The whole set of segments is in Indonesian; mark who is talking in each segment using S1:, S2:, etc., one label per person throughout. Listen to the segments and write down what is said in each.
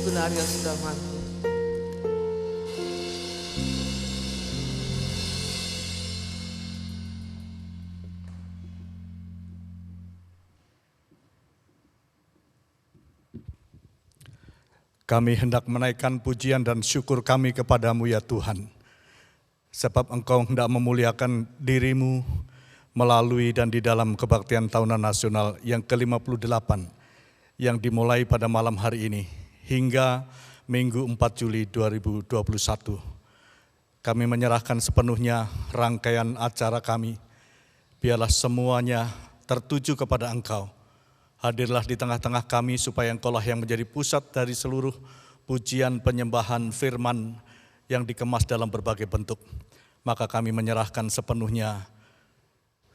S1: Gunario Sudarmanto.
S2: Kami hendak menaikkan pujian dan syukur kami kepadamu ya Tuhan, sebab Engkau hendak memuliakan dirimu melalui dan di dalam kebaktian tahunan nasional yang ke-58 yang dimulai pada malam hari ini hingga Minggu 4 Juli 2021. Kami menyerahkan sepenuhnya rangkaian acara kami, biarlah semuanya tertuju kepada Engkau. Hadirlah di tengah-tengah kami supaya Engkaulah yang menjadi pusat dari seluruh pujian penyembahan firman yang dikemas dalam berbagai bentuk. Maka kami menyerahkan sepenuhnya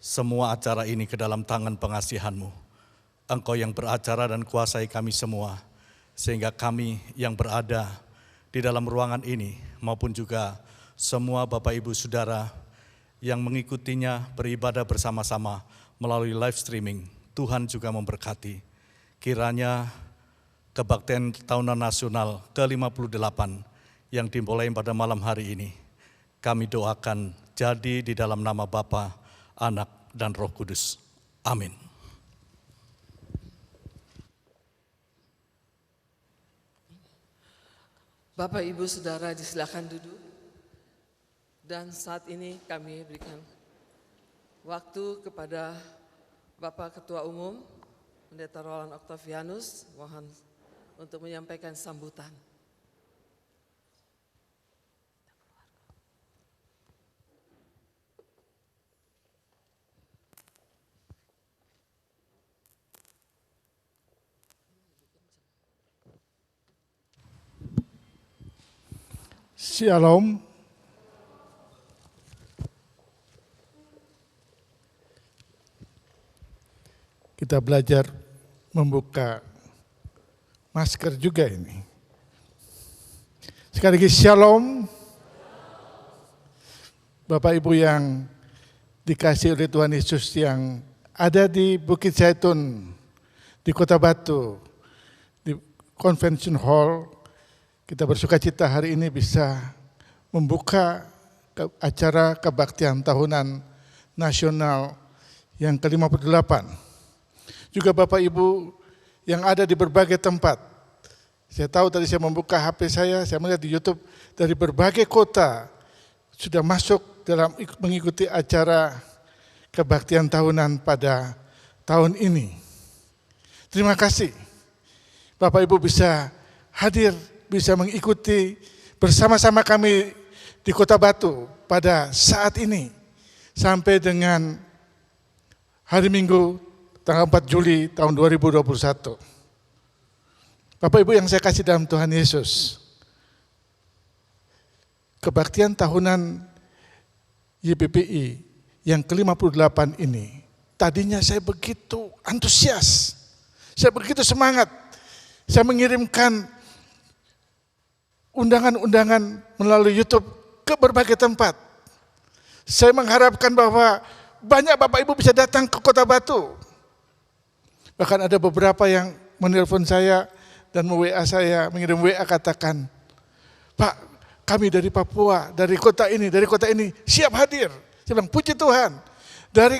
S2: semua acara ini ke dalam tangan pengasihan-Mu. Engkau yang beracara dan kuasai kami semua, sehingga kami yang berada di dalam ruangan ini maupun juga semua Bapak Ibu Saudara yang mengikutinya beribadah bersama-sama melalui live streaming, Tuhan juga memberkati. Kiranya kebaktian tahunan nasional ke-58 yang dimulai pada malam hari ini, kami doakan jadi di dalam nama Bapa, Anak, dan Roh Kudus. Amin.
S1: Bapak Ibu Saudara disilakan duduk. Dan saat ini kami berikan waktu kepada Bapak Ketua Umum, Pendeta Roland Octavianus, mohon untuk menyampaikan sambutan.
S3: Shalom. Kita belajar membuka masker juga ini. Sekali lagi shalom. Bapak Ibu yang dikasihi oleh Tuhan Yesus yang ada di Bukit Zaitun, di Kota Batu, di Convention Hall, kita bersuka cita hari ini bisa membuka acara kebaktian tahunan nasional yang ke-58. Juga Bapak Ibu yang ada di berbagai tempat. Saya tahu tadi saya membuka HP saya melihat di YouTube dari berbagai kota sudah masuk dalam mengikuti acara kebaktian tahunan pada tahun ini. Terima kasih. Bapak Ibu bisa hadir, bisa mengikuti bersama-sama kami di Kota Batu pada saat ini sampai dengan hari Minggu tanggal 4 Juli tahun 2021. Bapak Ibu yang saya kasih dalam Tuhan Yesus, kebaktian tahunan YPPI yang ke-58 ini, tadinya saya begitu antusias, saya begitu semangat, saya mengirimkan undangan-undangan melalui YouTube ke berbagai tempat. Saya mengharapkan bahwa banyak Bapak Ibu bisa datang ke Kota Batu. Bahkan ada beberapa yang menelpon saya dan WA saya, mengirim WA katakan, Pak, kami dari Papua, dari kota ini siap hadir. Saya bilang, puji Tuhan. Dari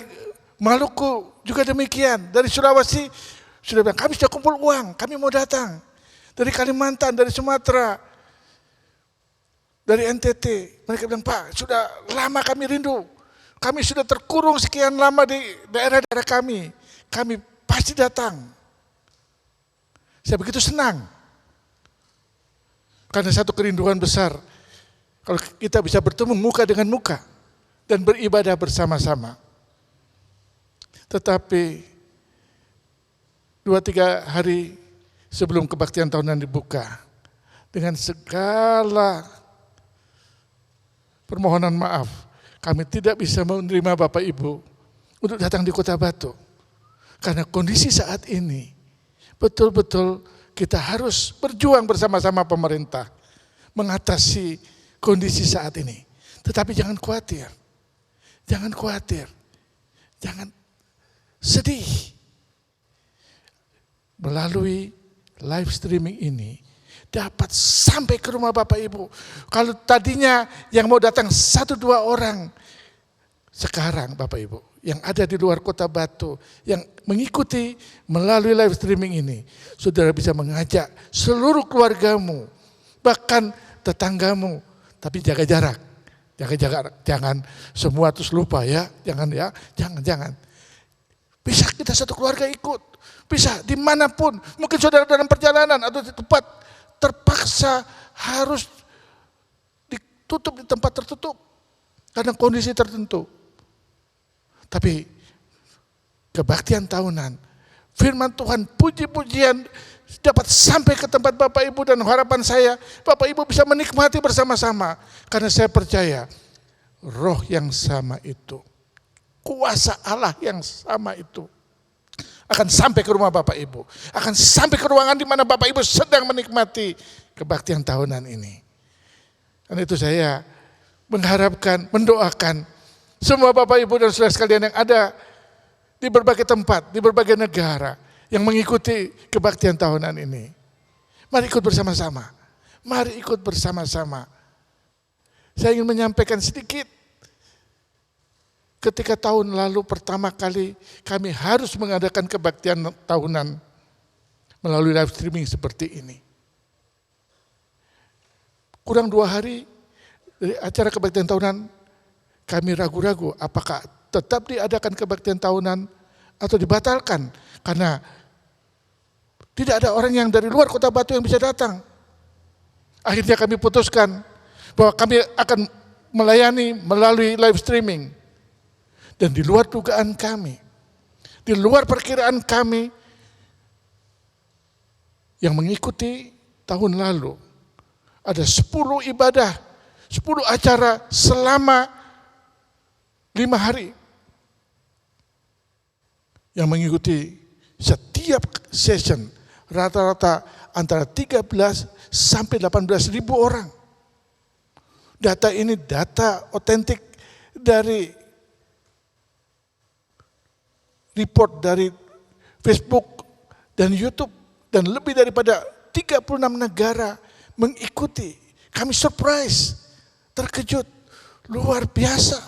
S3: Maluku juga demikian, dari Sulawesi sudah bilang, kami sudah kumpul uang, kami mau datang. Dari Kalimantan, dari Sumatera, dari NTT, mereka bilang, Pak, sudah lama kami rindu. Kami sudah terkurung sekian lama di daerah-daerah kami pasti datang. Saya begitu senang. Karena satu kerinduan besar, kalau kita bisa bertemu muka dengan muka dan beribadah bersama-sama. Tetapi 2-3 hari sebelum kebaktian tahunan dibuka, dengan segala permohonan maaf, kami tidak bisa menerima Bapak Ibu untuk datang di Kota Batu. Karena kondisi saat ini, betul-betul kita harus berjuang bersama-sama pemerintah mengatasi kondisi saat ini. Tetapi jangan khawatir, jangan sedih. Melalui live streaming ini dapat sampai ke rumah Bapak Ibu. Kalau tadinya yang mau datang 1-2 orang, sekarang Bapak Ibu yang ada di luar Kota Batu, yang mengikuti melalui live streaming ini, saudara bisa mengajak seluruh keluargamu, bahkan tetanggamu, tapi jaga jarak. Jaga jarak, jangan semua terus lupa ya, jangan. Bisa kita satu keluarga ikut, bisa dimanapun, mungkin saudara dalam perjalanan atau di tempat terpaksa harus ditutup di tempat tertutup karena kondisi tertentu. Tapi kebaktian tahunan, firman Tuhan, puji-pujian dapat sampai ke tempat Bapak Ibu, dan harapan saya Bapak Ibu bisa menikmati bersama-sama. Karena saya percaya roh yang sama itu, kuasa Allah yang sama itu akan sampai ke rumah Bapak Ibu, akan sampai ke ruangan di mana Bapak Ibu sedang menikmati kebaktian tahunan ini. Dan itu saya mengharapkan, mendoakan semua Bapak Ibu dan saudara sekalian yang ada di berbagai tempat, di berbagai negara yang mengikuti kebaktian tahunan ini. Mari ikut bersama-sama. Mari ikut bersama-sama. Saya ingin menyampaikan sedikit. Ketika tahun lalu pertama kali kami harus mengadakan kebaktian tahunan melalui live streaming seperti ini. Kurang 2 hari dari acara kebaktian tahunan, kami ragu-ragu apakah tetap diadakan kebaktian tahunan atau dibatalkan. Karena tidak ada orang yang dari luar Kota Batu yang bisa datang. Akhirnya kami putuskan bahwa kami akan melayani melalui live streaming. Dan di luar dugaan kami, di luar perkiraan kami, yang mengikuti tahun lalu, ada 10 ibadah, 10 acara selama 5 hari. Yang mengikuti setiap session rata-rata antara 13 sampai 18 ribu orang. Data ini data otentik dari report dari Facebook dan YouTube, dan lebih daripada 36 negara mengikuti. Kami surprise, terkejut, luar biasa.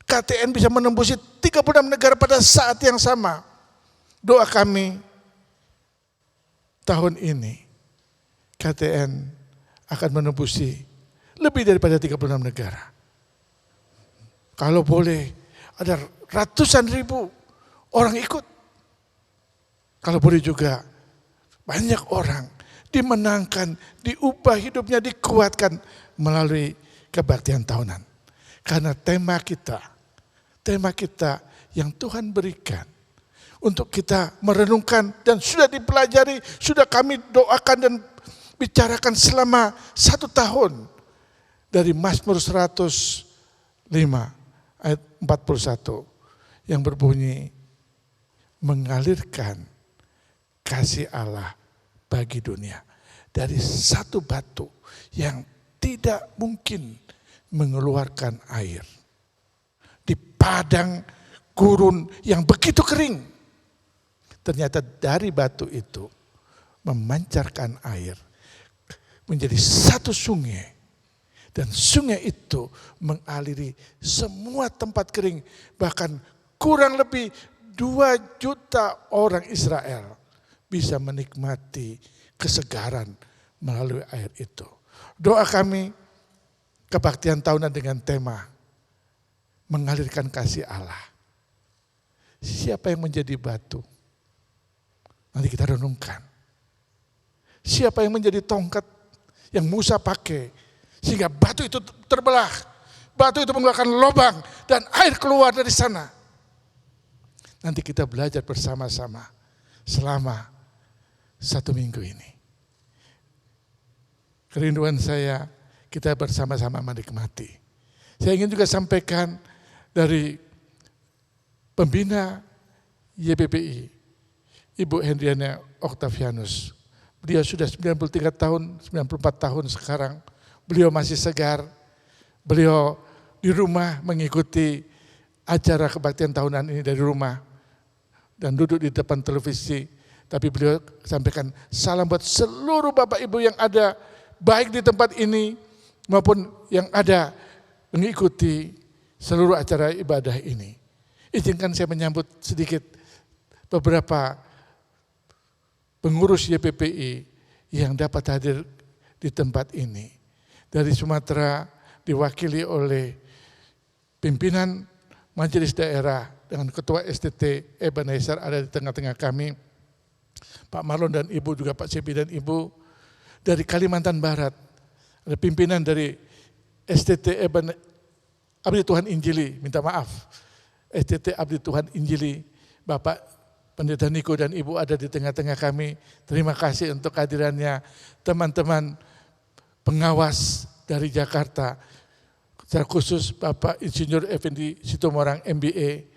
S3: KTN bisa menembusi 36 negara pada saat yang sama. Doa kami tahun ini KTN akan menembusi lebih daripada 36 negara. Kalau boleh ada ratusan ribu orang ikut. Kalau boleh juga banyak orang dimenangkan, diubah hidupnya, dikuatkan melalui kebaktian tahunan. Karena tema kita yang Tuhan berikan untuk kita merenungkan dan sudah dipelajari, sudah kami doakan dan bicarakan selama 1 tahun dari Mazmur 105 ayat 41 yang berbunyi, mengalirkan kasih Allah bagi dunia dari satu batu yang tidak mungkin mengeluarkan air. Di padang gurun yang begitu kering, ternyata dari batu itu memancarkan air menjadi satu sungai, dan sungai itu mengaliri semua tempat kering, bahkan kurang lebih 2 juta orang Israel bisa menikmati kesegaran melalui air itu. Doa kami kebaktian tahunan dengan tema mengalirkan kasih Allah. Siapa yang menjadi batu? Nanti kita renungkan. Siapa yang menjadi tongkat yang Musa pakai sehingga batu itu terbelah, batu itu mengeluarkan lubang dan air keluar dari sana. Nanti kita belajar bersama-sama selama 1 minggu ini. Kerinduan saya kita bersama-sama menikmati. Saya ingin juga sampaikan dari pembina YPPI, Ibu Hendriana Octavianus. Beliau sudah 93 tahun, 94 tahun sekarang. Beliau masih segar. Beliau di rumah mengikuti acara kebaktian tahunan ini dari rumah dan duduk di depan televisi. Tapi beliau sampaikan salam buat seluruh Bapak Ibu yang ada baik di tempat ini maupun yang ada mengikuti seluruh acara ibadah ini. Izinkan saya menyambut sedikit beberapa pengurus YPPI yang dapat hadir di tempat ini. Dari Sumatera diwakili oleh pimpinan Majelis Daerah dengan Ketua STT Ebenezer ada di tengah-tengah kami. Pak Marlon dan Ibu, juga Pak Cepi dan Ibu. Dari Kalimantan Barat ada pimpinan dari STT Abdi Tuhan Injili, minta maaf. STT Abdi Tuhan Injili, Bapak Pendeta Niko dan Ibu ada di tengah-tengah kami. Terima kasih untuk kehadirannya. Teman-teman pengawas dari Jakarta, secara khusus Bapak Insinyur Effendi Situmorang MBA.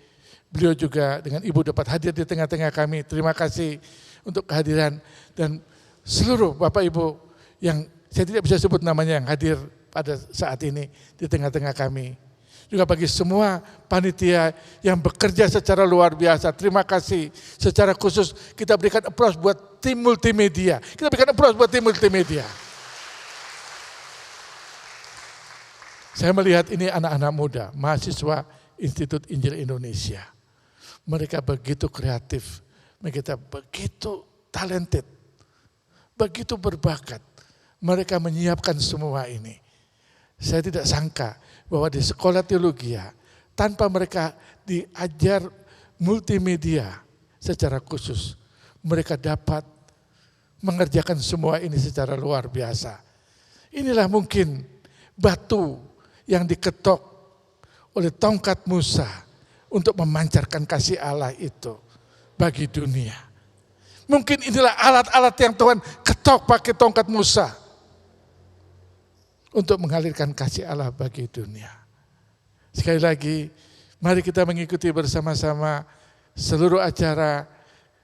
S3: Beliau juga dengan Ibu dapat hadir di tengah-tengah kami. Terima kasih untuk kehadiran dan seluruh Bapak Ibu yang saya tidak bisa sebut namanya yang hadir pada saat ini di tengah-tengah kami. Juga bagi semua panitia yang bekerja secara luar biasa, terima kasih. Secara khusus kita berikan applause buat tim multimedia. Kita berikan applause buat tim multimedia. Saya melihat ini anak-anak muda, mahasiswa Institut Injil Indonesia. Mereka begitu kreatif, mereka begitu talented, begitu berbakat. Mereka menyiapkan semua ini. Saya tidak sangka bahwa di sekolah teologi tanpa mereka diajar multimedia secara khusus, mereka dapat mengerjakan semua ini secara luar biasa. Inilah mungkin batu yang diketok oleh tongkat Musa untuk memancarkan kasih Allah itu bagi dunia. Mungkin inilah alat-alat yang Tuhan ketok pakai tongkat Musa untuk mengalirkan kasih Allah bagi dunia. Sekali lagi, mari kita mengikuti bersama-sama seluruh acara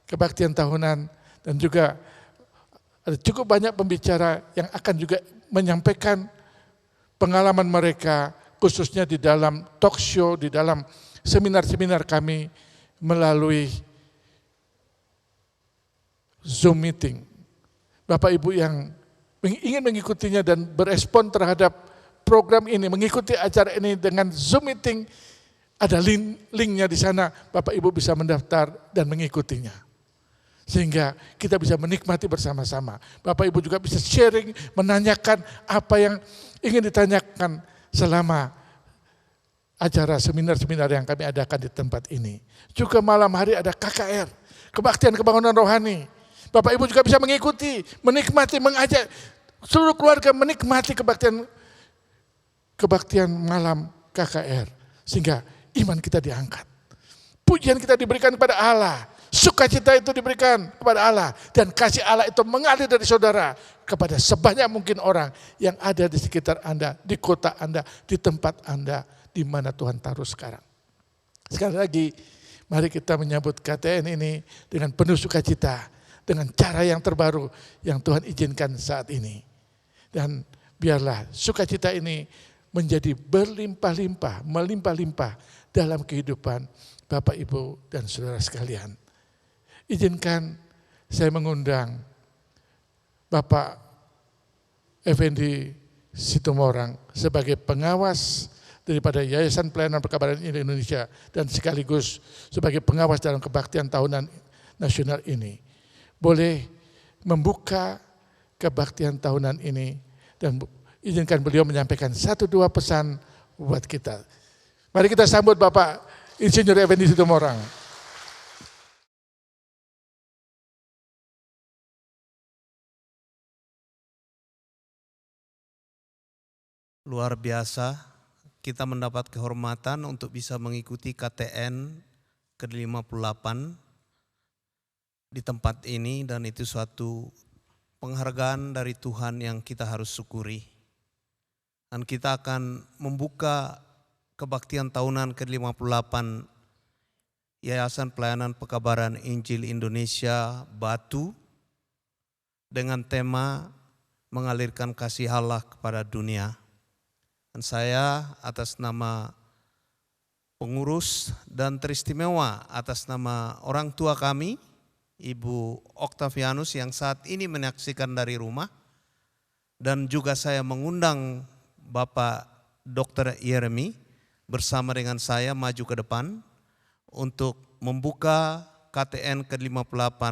S3: kebaktian tahunan dan juga ada cukup banyak pembicara yang akan juga menyampaikan pengalaman mereka khususnya di dalam talk show, di dalam seminar-seminar kami melalui Zoom meeting. Bapak Ibu yang ingin mengikutinya dan berespon terhadap program ini, mengikuti acara ini dengan Zoom meeting, ada linknya di sana, Bapak Ibu bisa mendaftar dan mengikutinya. Sehingga kita bisa menikmati bersama-sama. Bapak Ibu juga bisa sharing, menanyakan apa yang ingin ditanyakan selama acara seminar-seminar yang kami adakan di tempat ini. Juga malam hari ada KKR, Kebaktian Kebangunan Rohani. Bapak Ibu juga bisa mengikuti, menikmati, mengajak seluruh keluarga menikmati kebaktian malam KKR. Sehingga iman kita diangkat. Pujian kita diberikan kepada Allah. Sukacita itu diberikan kepada Allah. Dan kasih Allah itu mengalir dari saudara kepada sebanyak mungkin orang yang ada di sekitar Anda, di kota Anda, di tempat Anda, di mana Tuhan taruh sekarang. Sekali lagi, mari kita menyambut KTN ini dengan penuh sukacita. Dengan cara yang terbaru yang Tuhan izinkan saat ini. Dan biarlah sukacita ini menjadi berlimpah-limpah, melimpah-limpah dalam kehidupan Bapak, Ibu, dan saudara sekalian. Izinkan saya mengundang Bapak Effendi Situmorang sebagai pengawas daripada Yayasan Pelayanan Perkabaran Indonesia dan sekaligus sebagai pengawas dalam kebaktian tahunan nasional ini. Boleh membuka kebaktian tahunan ini dan izinkan beliau menyampaikan 1-2 pesan buat kita. Mari kita sambut Bapak Insinyur Effendi Situmorang.
S4: Luar biasa, kita mendapat kehormatan untuk bisa mengikuti KTN ke-58 di tempat ini, dan itu suatu penghargaan dari Tuhan yang kita harus syukuri. Dan kita akan membuka kebaktian tahunan ke-58 Yayasan Pelayanan Pekabaran Injil Indonesia Batu dengan tema mengalirkan kasih Allah kepada dunia. Dan saya atas nama pengurus dan teristimewa atas nama orang tua kami Ibu Octavianus yang saat ini menyaksikan dari rumah. Dan juga saya mengundang Bapak Dr. Yeremi bersama dengan saya maju ke depan untuk membuka KTN ke-58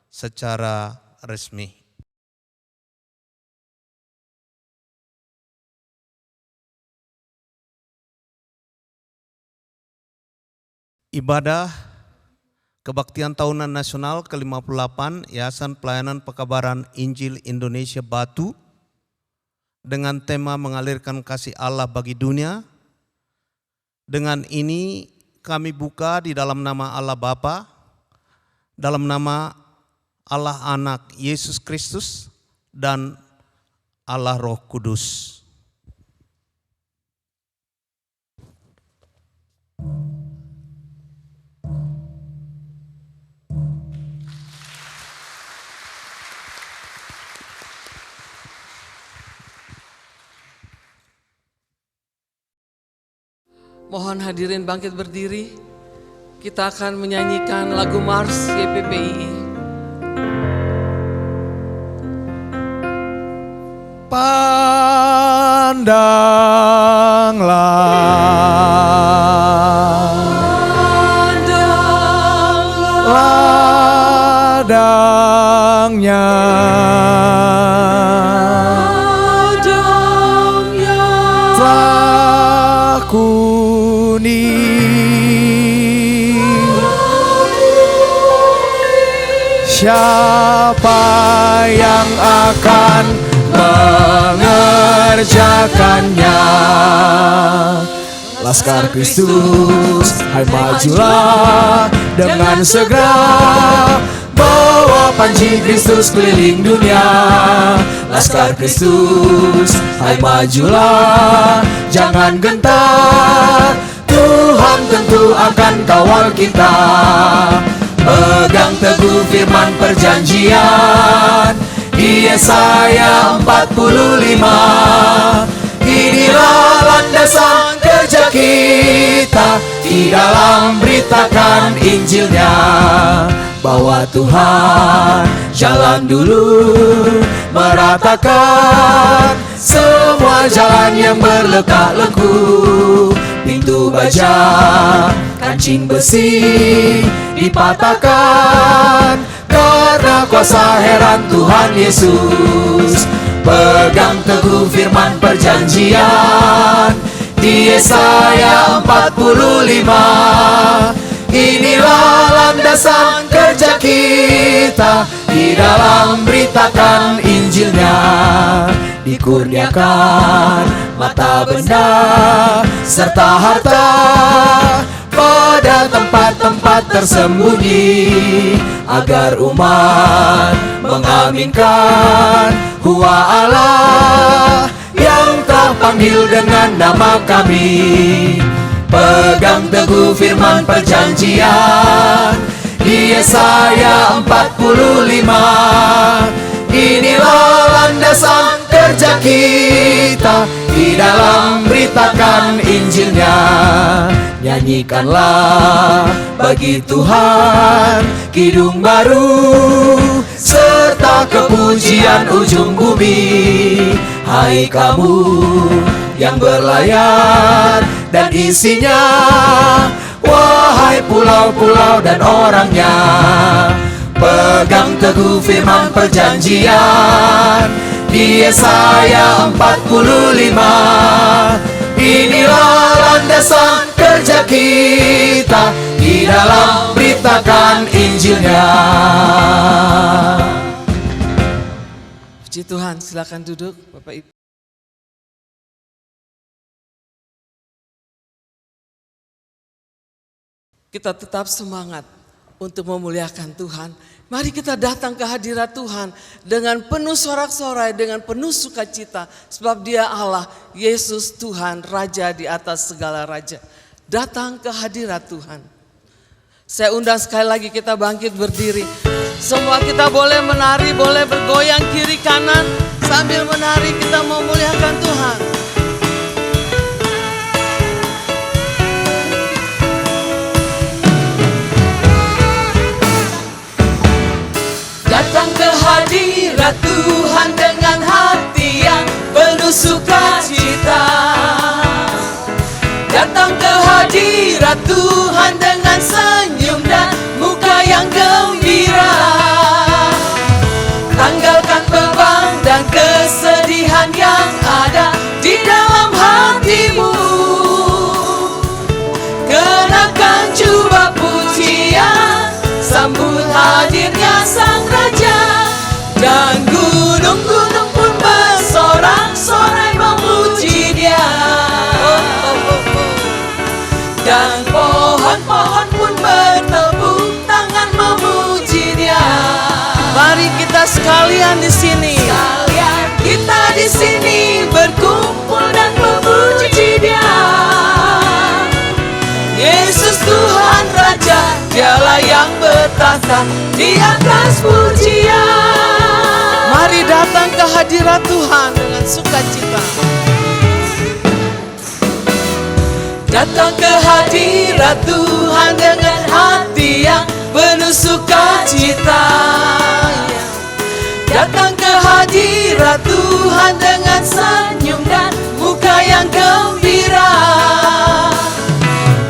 S4: secara resmi. Ibadah Kebaktian Tahunan Nasional ke-58 Yayasan Pelayanan Pekabaran Injil Indonesia Batu dengan tema mengalirkan kasih Allah bagi dunia. Dengan ini kami buka di dalam nama Allah Bapa, dalam nama Allah Anak Yesus Kristus, dan Allah Roh Kudus.
S1: Mohon hadirin bangkit berdiri. Kita akan menyanyikan lagu Mars YPPII.
S2: Ladangnya telah kuning. Siapa yang akan mengerjakannya? Laskar Kristus, hai majulah dengan segera, bawa panji Kristus keliling dunia. Laskar Kristus, hai majulah, jangan gentar, Tuhan tentu akan kawal kita. Pegang teguh firman perjanjian di Yesaya 45. Inilah landasan kerja kita di dalam beritakan Injilnya, bahwa Tuhan jalan dulu meratakan semua jalan yang berlekak-leku. Pintu baja, kancing besi dipatahkan karena kuasa heran Tuhan Yesus. Pegang teguh firman perjanjian di Yesaya 45. Inilah landasan kerja kita di dalam beritakan Injilnya. Dikurniakan mata benda serta harta pada tempat-tempat tersembunyi, agar umat mengaminkan Huwa Allah yang telah panggil dengan nama kami. Pegang teguh firman perjanjian di Yesaya 45. Inilah landasan kerja kita di dalam beritakan Injilnya. Nyanyikanlah bagi Tuhan kidung baru serta kepujian ujung bumi. Hai kamu yang berlayar dan isinya, wahai pulau-pulau dan orangnya. Pegang teguh firman perjanjian di Yesaya 45. Inilah landasan kerja kita di dalam beritakan Injilnya.
S1: Puji Tuhan, silakan duduk Bapak Ibu. Kita tetap semangat untuk memuliakan Tuhan. Mari kita datang ke hadirat Tuhan dengan penuh sorak-sorai, dengan penuh sukacita. Sebab Dia Allah, Yesus Tuhan, Raja di atas segala raja. Datang ke hadirat Tuhan. Saya undang sekali lagi kita bangkit berdiri. Semua kita boleh menari, boleh bergoyang kiri kanan. Sambil menari kita memuliakan Tuhan. dan kesedihan yang ada di dalam hatimu. Kenakan jubah pujian, sambut hadirnya Sang Raja, dan gunung-gunung pun bersorak-sorai memuji Dia. Dan pohon-pohon pun bertepuk tangan memuji Dia. Mari kita sekalian di sini. Sekalian kita di sini berkumpul dan memuji Dia. Yesus Tuhan Raja, Dialah yang bertahta di atas pujian. Mari datang ke hadirat Tuhan dengan sukacita. Datang ke hadirat Tuhan dengan hati yang penuh sukacita. Datang ke hadirat Tuhan dengan senyum dan muka yang gembira.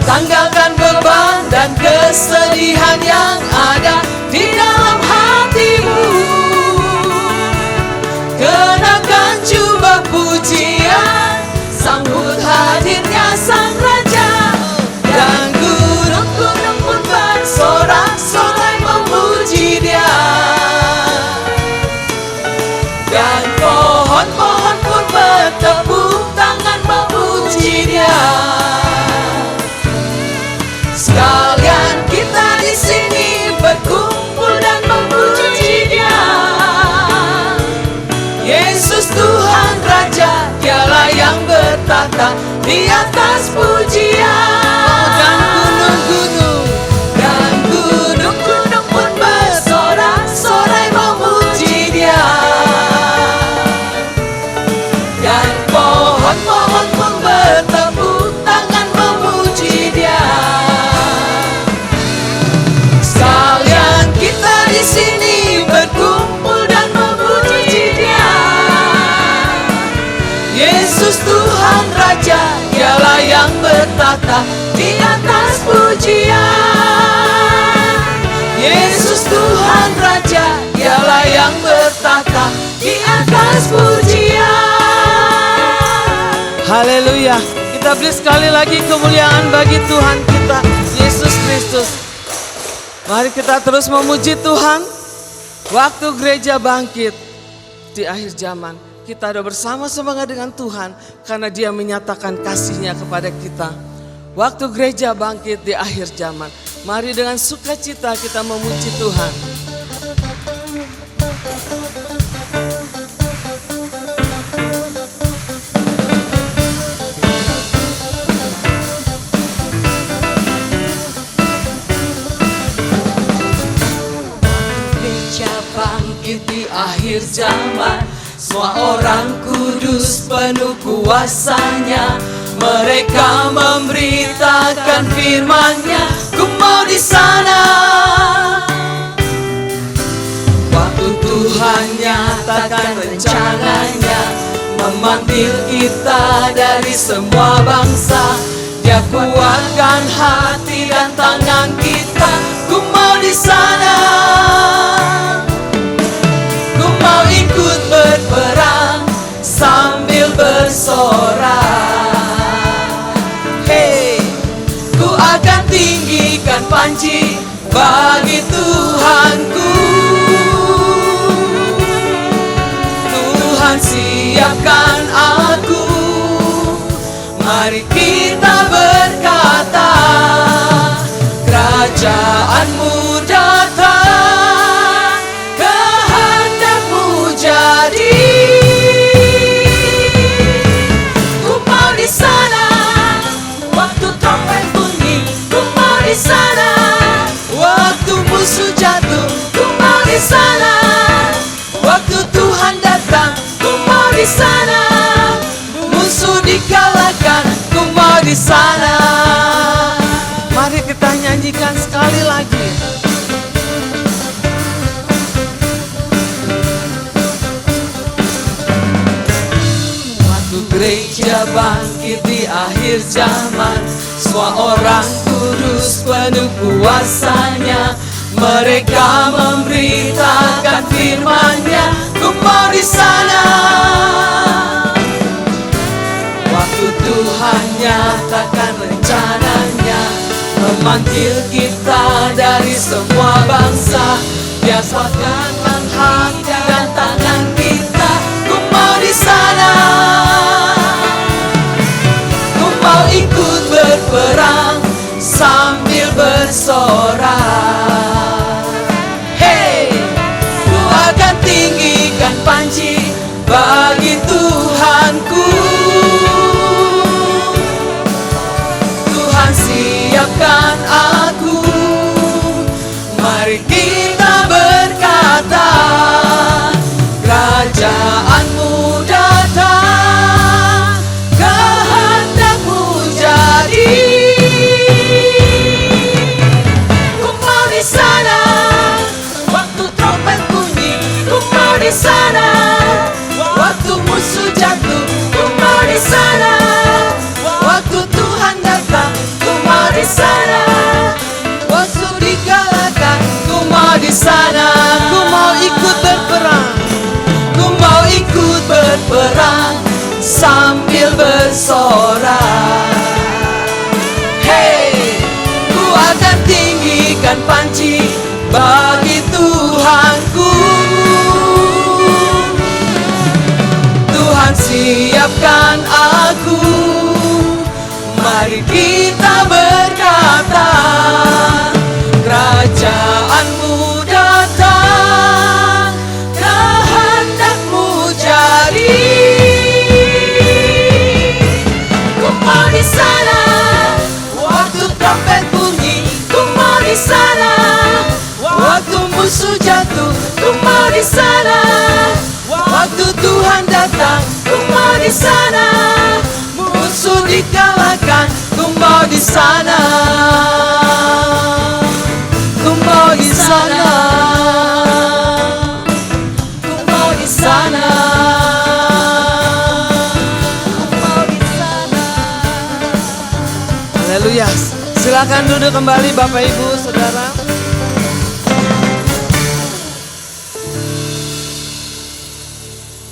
S1: Tanggalkan beban dan kesedihan yang ada di dalam hatimu. Kenakan jubah pujian, sambut hadirnya Sang Raja, dan gunung-gunung pun bersorak-sorai memuji Dia. Dan pohon-pohon pun bertepuk tangan memuji Dia. Sekalian kita di sini berkumpul dan memuji Dia. Yesus Tuhan Raja, Dialah yang bertahta di atas pujian. Dan gunung-gunung pun bersorak-sorai memuji Dia. Dan pohon-pohon pun bertepuk tangan memuji Dia. Sekalian kita di sini berkumpul dan memuji Dia. Yesus Tuhan Raja, Dialah yang bertahta di atas pujian. Yesus Tuhan Raja, Dialah yang bertahta di atas pujian. Haleluya. Kita beri sekali lagi kemuliaan bagi Tuhan kita, Yesus Kristus. Mari kita terus memuji Tuhan. Waktu gereja bangkit di akhir zaman, kita ada bersama-sama dengan Tuhan karena Dia menyatakan kasih-Nya kepada kita. Waktu gereja bangkit di akhir zaman, mari dengan sukacita kita memuji Tuhan. Gereja bangkit di akhir zaman, semua orang kudus penuh kuasa-Nya. Mereka memberitakan firman-Nya, ku mau di sana. Waktu Tuhan nyatakan rencana-Nya, memanggil kita dari semua bangsa. Dia kuatkan hati dan tangan kita, ku mau di sana. Ku mau ikut berperang sambil bersorak. Hey, ku akan tinggikan panji bagi Tuhanku. Tuhan siapkan aku, mari kita berkata, kerajaan-Mu datang, kehendak-Mu jadi. Ku mau di sana, waktu trompet bunyi, ku mau di sana. Waktu musuh jatuh, ku mau di sana. Waktu Tuhan datang, ku mau di sana. Musuh dikalahkan, ku mau di sana. Mari kita nyanyikan sekali lagi. Waktu gereja bangkit di akhir zaman, semua orang kudus penuh kuasa-Nya. Mereka memberitakan firman-Nya, ku mau di sana. memanggil kita dari semua bangsa. Biasakanlah hati dan tangan kita, ku mau di sana. Ku mau ikut berperang sambil bersorak. Hey, ku akan tinggikan panji bagi Tuhanku. Tuhan siapkan aku, mari kita berkata, kerajaanmu datang, kehendakmu jadi. Ku mau di sana, waktu trompet bunyi, ku mau di sana. Waktu musuh jatuh, ku mau di sana. Waktu Tuhan datang, ku mau di sana. Waktu digalakkan, ku mau di sana. Ku mau ikut berperang, ku mau ikut berperang sambil bersorak. Hey, ku akan tinggikan panji bagi Tuhanku. Tuhan siapkan aku, mari kita berkata, kerajaanmu datang, kehendakmu jadi. Ku mau di sana, waktu trompet bunyi, ku mau di sana. Waktu musuh jatuh, ku mau di sana. Waktu Tuhan datang, ku mau di sana. Musuh dikalahkan, ku mau di sana. Ku mau di sana. Ku mau di sana. Ku mau di sana. Haleluya. Silakan duduk kembali Bapak Ibu Saudara.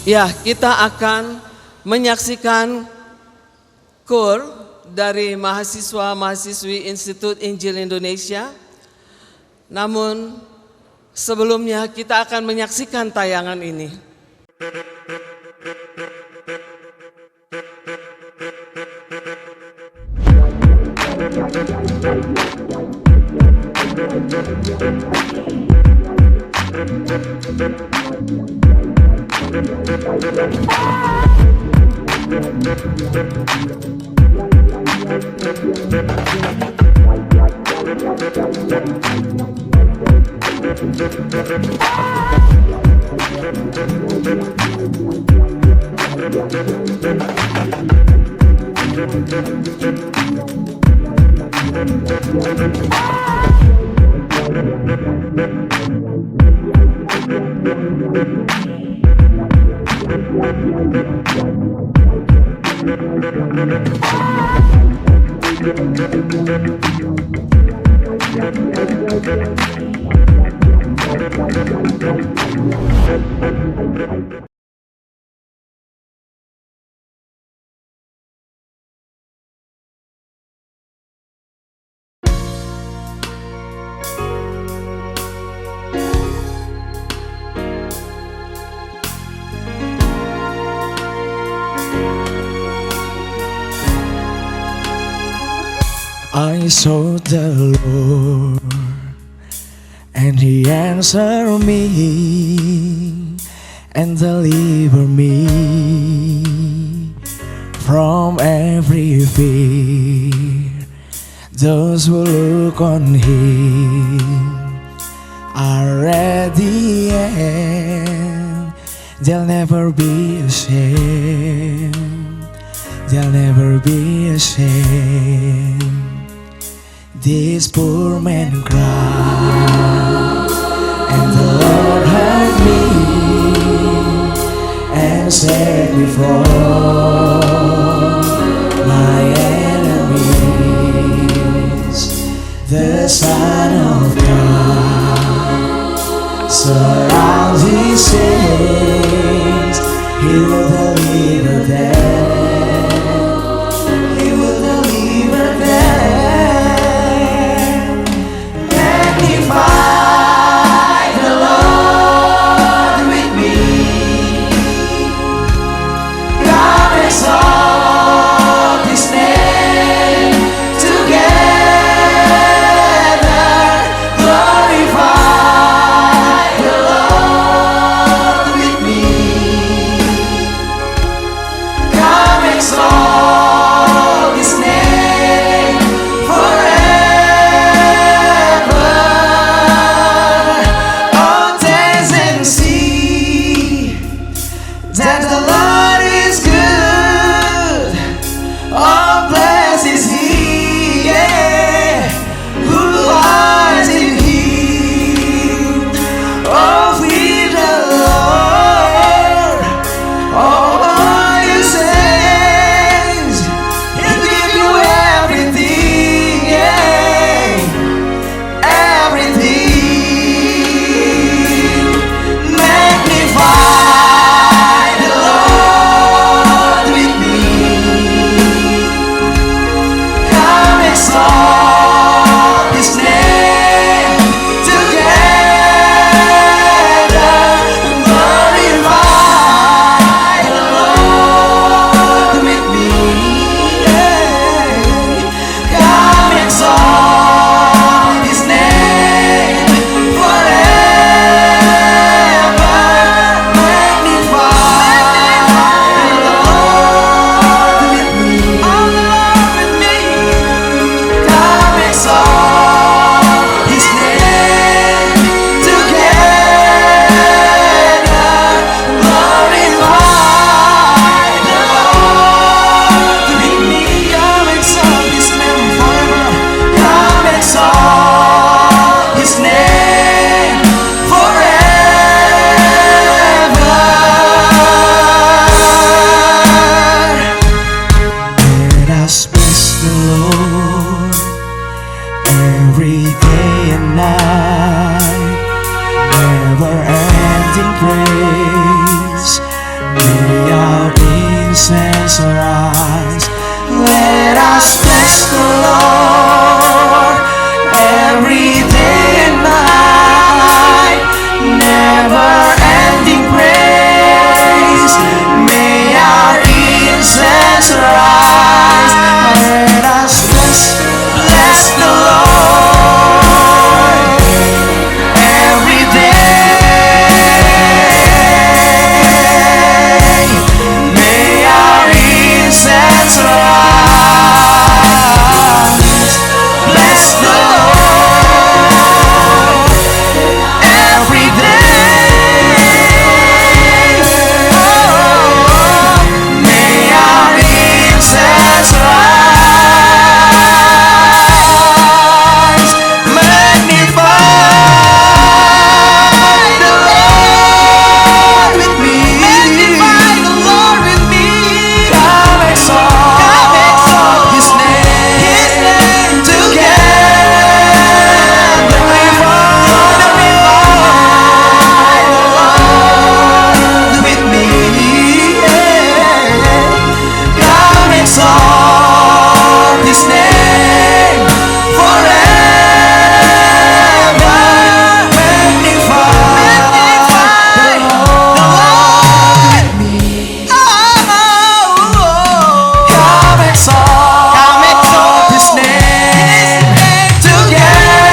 S1: Ya, kita akan menyaksikan KUR dari mahasiswa-mahasiswi Institut Injil Indonesia. Namun sebelumnya kita akan menyaksikan tayangan ini.
S5: I sought the Lord, and He answered me, and delivered me from every fear. Those who look on Him are radiant. They'll never be ashamed. They'll never be ashamed. This poor man cried, and the Lord heard me and set me from my enemies. The Son of God surrounds His saints. He will deliver them. He will deliver them. May our incense rise. Let us bless the Lord every day and night. Never-ending praise. May our incense rise. Let us bless the Lord every day. May our incense rise. Bless the Lord every day. Oh, may our incense rise. Magnify the Lord with me. Magnify the Lord with me. Come exalt His name together. Magnify the Lord with me. Come exalt His name forever. Magnify the Lord with me. Come exalt His name together.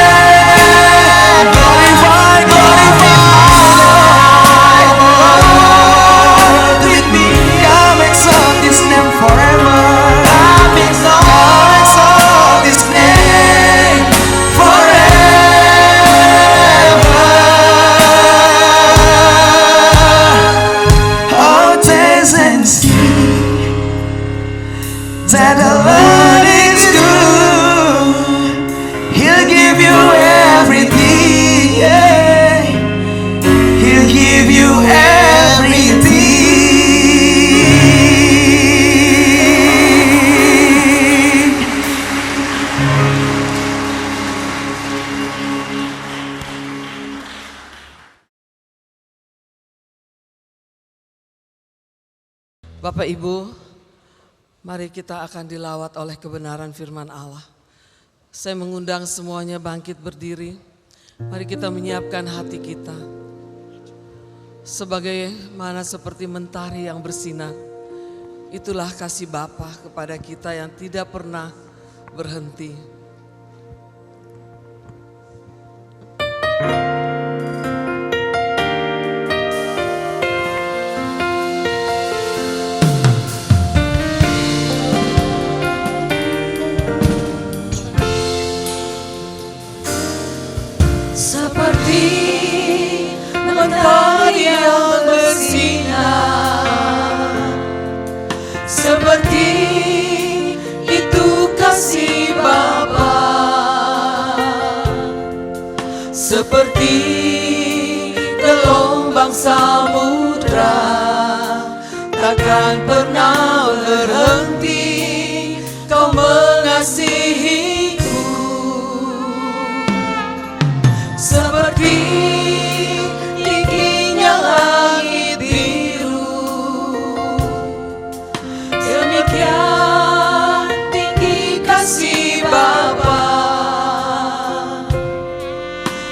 S5: Glorify the Lord with me. Come exalt His name forever. Come exalt His name forever. Oh, taste and see that the Lord is good. He'll give you everything. Yeah. He'll give you everything.
S1: Bapak Ibu, mari kita akan dilawat oleh kebenaran firman Allah. Saya mengundang semuanya bangkit berdiri. Mari kita menyiapkan hati kita. Sebagaimana seperti mentari yang bersinar, itulah kasih Bapa kepada kita yang tidak pernah berhenti.
S6: Seperti mentari yang bersinar, seperti itu kasih Bapa, seperti gelombang samudra, takkan pernah berhenti Kau mengasihiku. Seperti tingginya langit biru, demikian tinggi kasih Bapa.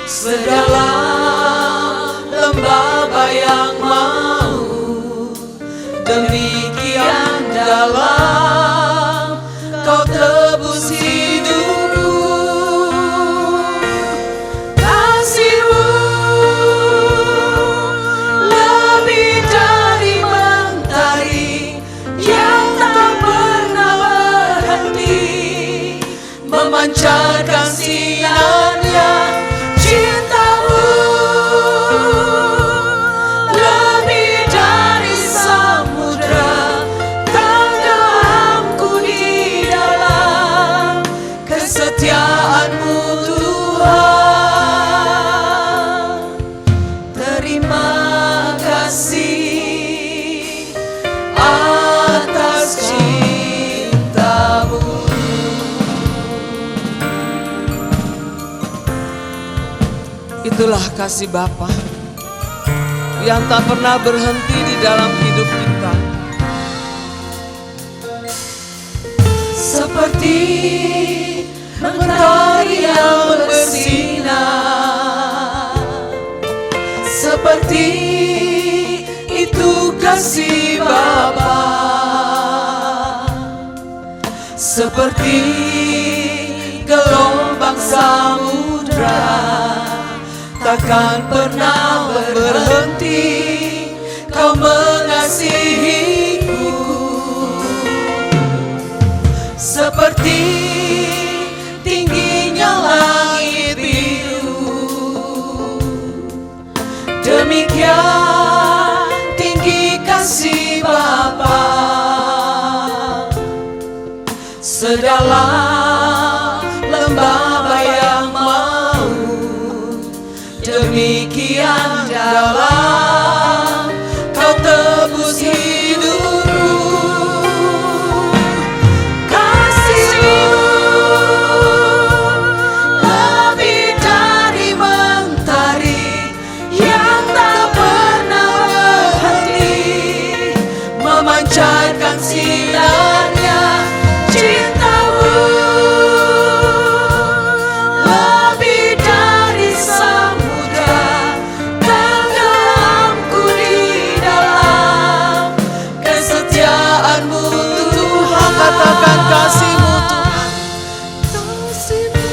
S6: Sedalam lembah bayang maut, demikian dalam Kau tebus hidupku. Kasih-Mu lebih dari mentari yang tak pernah berhenti, memancarkan sinarnya. Cinta-Mu lebih dari samudra, tenggelamku di dalam kesetiaan-Mu Tuhan. Terima kasih atas cinta-Mu.
S1: Itulah kasih Bapa yang tak pernah berhenti di dalam hidup kita.
S6: mentari yang bersinar. Seperti itu kasih Bapa, seperti gelombang samudra, takkan pernah berhenti Kau mengasihiku. Seperti tingginya langit biru, demikian tinggi kasih Bapa. Sedalam lembah bayang maut, demikian dalam Kau tebus hidupku. Kasih-Mu lebih dari mentari yang tak pernah berhenti, memancarkan sinarnya. Cinta-Mu lebih dari samudra, tenggelamku di dalam kesetiaan-Mu Tuhan. Katakan kasih-Mu Tuhan. Kasih-Mu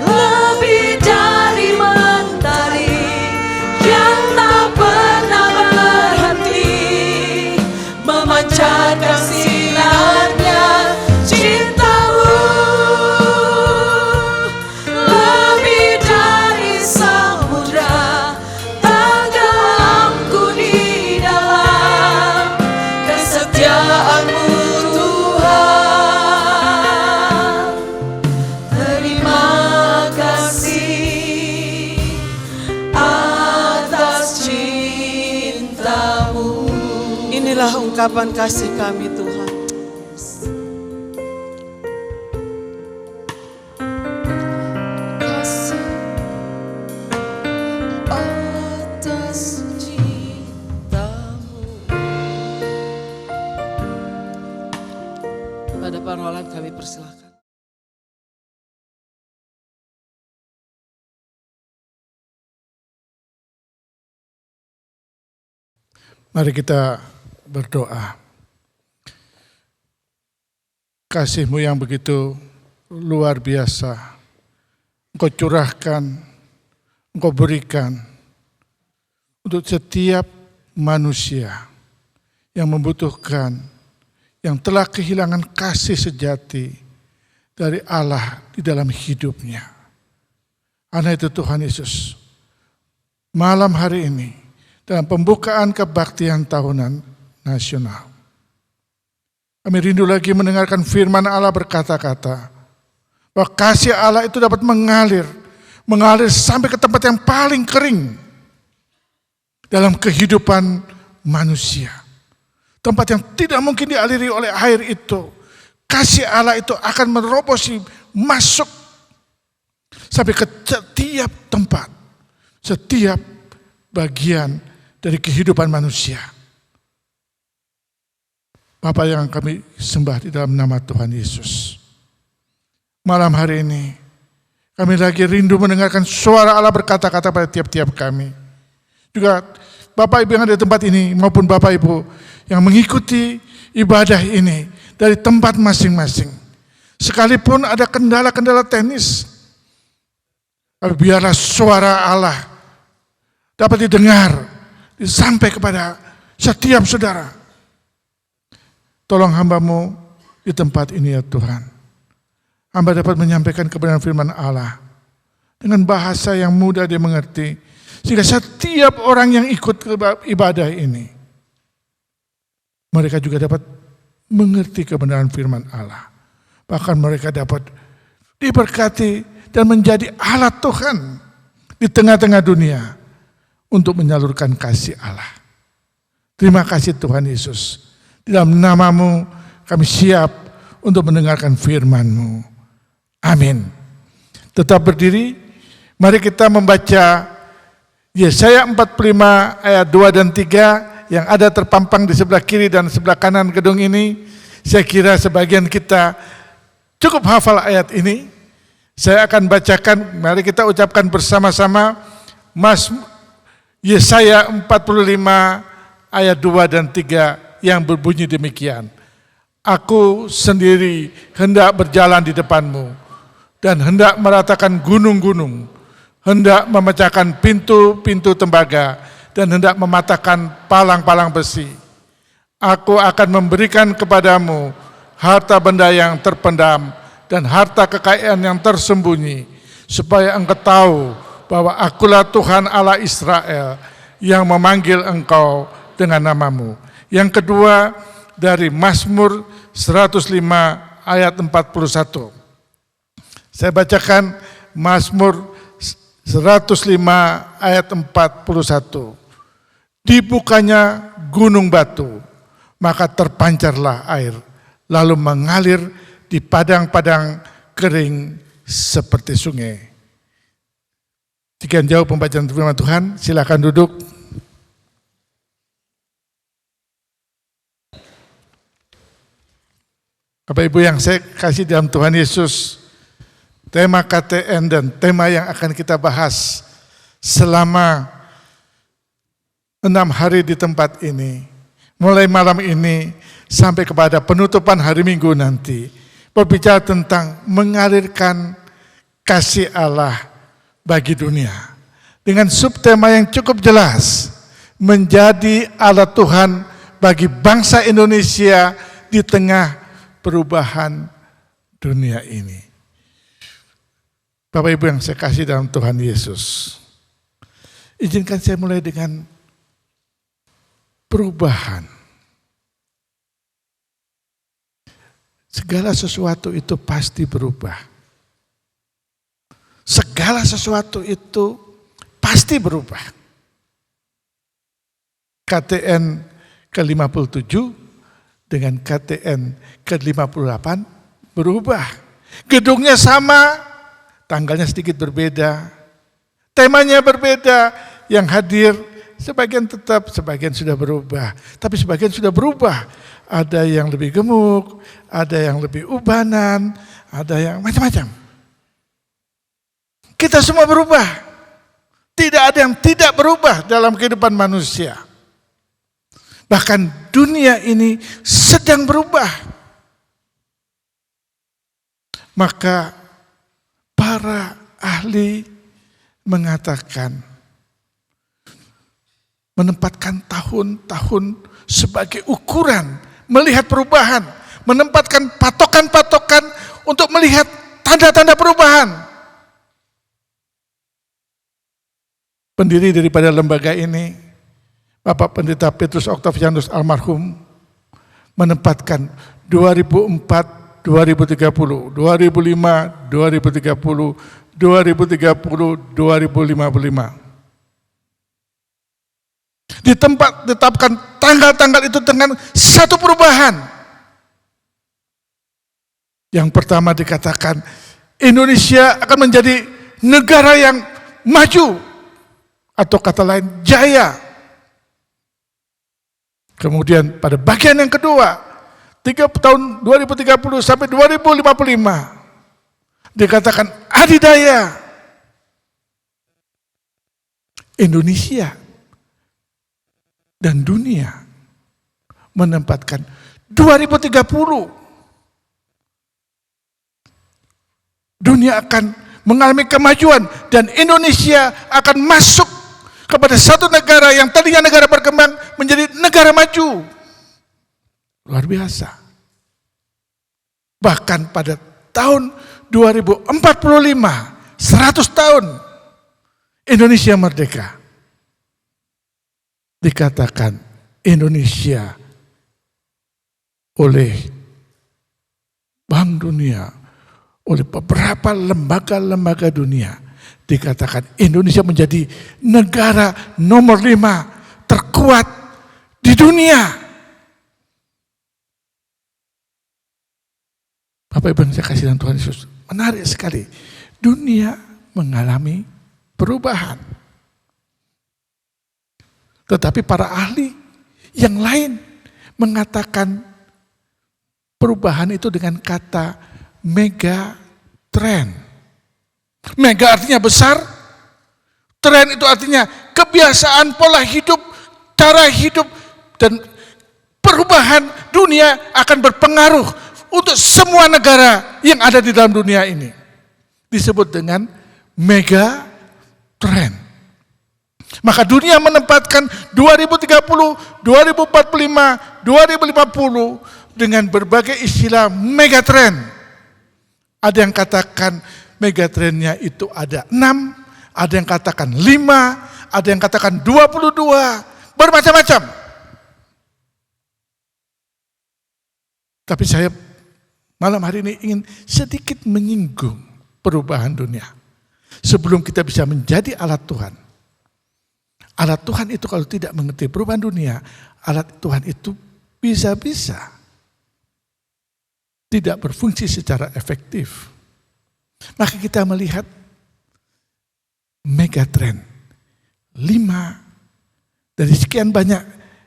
S6: lebih dari mentari yang tak pernah berhenti, memancarkan sinarnya. Cinta-Mu lebih dari samudra, tenggelamku di dalam kesetiaan-Mu Tuhan. Terima kasih atas cinta-Mu.
S1: Inilah ungkapan kasih kami Tuhan.
S6: Kasih atas cinta-Mu.
S1: Pada Pak Roland kami persilakan.
S3: Mari kita berdoa. Kasih-Mu yang begitu luar biasa, Engkau curahkan, Engkau berikan untuk setiap manusia yang membutuhkan, yang telah kehilangan kasih sejati dari Allah di dalam hidupnya. Karena itu Tuhan Yesus, malam hari ini dalam pembukaan kebaktian tahunan nasional, kami rindu lagi mendengarkan firman Allah berkata-kata bahwa kasih Allah itu dapat mengalir sampai ke tempat yang paling kering dalam kehidupan manusia. Tempat yang tidak mungkin dialiri oleh air itu, kasih Allah itu akan menerobosi, masuk sampai ke setiap tempat, setiap bagian dari kehidupan manusia. Bapa yang kami sembah di dalam nama Tuhan Yesus, malam hari ini kami lagi rindu mendengarkan suara Allah berkata-kata pada tiap-tiap kami. Juga Bapak Ibu yang ada di tempat ini maupun Bapak Ibu yang mengikuti ibadah ini dari tempat masing-masing. Sekalipun ada kendala-kendala teknis, biarlah suara Allah dapat didengar, sampai kepada setiap saudara. Tolong hamba-Mu di tempat ini ya Tuhan. Hamba dapat menyampaikan kebenaran firman Allah dengan bahasa yang mudah dimengerti, sehingga setiap orang yang ikut ibadah ini, mereka juga dapat mengerti kebenaran firman Allah. Bahkan mereka dapat diberkati dan menjadi alat Tuhan di tengah-tengah dunia untuk menyalurkan kasih Allah. Terima kasih Tuhan Yesus. Di dalam nama-Mu kami siap untuk mendengarkan firman-Mu. Amin. Tetap berdiri, mari kita membaca Yesaya 45 ayat 2 dan 3 yang ada terpampang di sebelah kiri dan sebelah kanan gedung ini. Saya kira sebagian kita cukup hafal ayat ini. Saya akan bacakan, mari kita ucapkan bersama-sama Yesaya 45 ayat 2 dan 3 yang berbunyi demikian. Aku sendiri hendak berjalan di depanmu dan hendak meratakan gunung-gunung, hendak memecahkan pintu-pintu tembaga dan hendak mematahkan palang-palang besi. Aku akan memberikan kepadamu harta benda yang terpendam dan harta kekayaan yang tersembunyi, supaya engkau tahu bahwa akulah Tuhan Allah Israel yang memanggil engkau dengan namamu. Yang kedua dari Mazmur 105 ayat 41. Saya bacakan Mazmur 105 ayat 41. Dibukanya gunung batu, maka terpancarlah air, lalu mengalir di padang-padang kering seperti sungai. Sekian jauh pembacaan firman Tuhan, silakan duduk. Bapak Ibu yang saya kasih dalam Tuhan Yesus, tema KTN dan tema yang akan kita bahas selama 6 hari di tempat ini, mulai malam ini sampai kepada penutupan hari Minggu nanti, berbicara tentang mengalirkan kasih Allah bagi dunia. Dengan subtema yang cukup jelas, menjadi alat Tuhan bagi bangsa Indonesia di tengah perubahan dunia ini. Bapak Ibu yang saya kasih dalam Tuhan Yesus, izinkan saya mulai dengan perubahan. Segala sesuatu itu pasti berubah. Segala sesuatu itu pasti berubah. KTN ke-57 dengan KTN ke-58 berubah. Gedungnya sama, tanggalnya sedikit berbeda, temanya berbeda, yang hadir sebagian tetap, sebagian sudah berubah. Tapi sebagian sudah berubah. Ada yang lebih gemuk, ada yang lebih ubanan, ada yang macam-macam. Kita semua berubah. Tidak ada yang tidak berubah dalam kehidupan manusia. Bahkan dunia ini sedang berubah. Maka para ahli mengatakan, menempatkan tahun-tahun sebagai ukuran melihat perubahan, menempatkan patokan-patokan untuk melihat tanda-tanda perubahan. Pendiri daripada lembaga ini, Bapak Pendeta Petrus Octavianus almarhum, menempatkan 2004, 2030, 2005, 2030, 2030, 2055. Ditetapkan tanggal-tanggal itu dengan satu perubahan. Yang pertama dikatakan Indonesia akan menjadi negara yang maju, atau kata lain jaya. Kemudian pada bagian yang kedua, tahun 2030 sampai 2055 dikatakan adidaya. Indonesia dan dunia menempatkan 2030. Dunia akan mengalami kemajuan dan Indonesia akan masuk kepada satu negara yang tadinya negara berkembang menjadi negara maju. Luar biasa. Bahkan pada tahun 2045, 100 tahun Indonesia merdeka, dikatakan Indonesia oleh Bank Dunia, oleh beberapa lembaga-lembaga dunia, dikatakan Indonesia menjadi negara nomor 5 terkuat di dunia. Bapak Ibu yang saya kasih dalam Tuhan Yesus, menarik sekali. Dunia mengalami perubahan. Tetapi para ahli yang lain mengatakan perubahan itu dengan kata mega trend. Mega artinya besar, trend itu artinya kebiasaan, pola hidup, cara hidup, dan perubahan dunia akan berpengaruh untuk semua negara yang ada di dalam dunia ini. Disebut dengan mega trend. Maka dunia menempatkan 2030, 2045, 2050 dengan berbagai istilah mega trend. Ada yang katakan mega trendnya itu ada 6, ada yang katakan 5, ada yang katakan 22, bermacam-macam. Tapi saya malam hari ini ingin sedikit menyinggung perubahan dunia. Sebelum kita bisa menjadi alat Tuhan. Alat Tuhan itu kalau tidak mengerti perubahan dunia, alat Tuhan itu bisa-bisa tidak berfungsi secara efektif. Maka kita melihat megatrend 5 dari sekian banyak,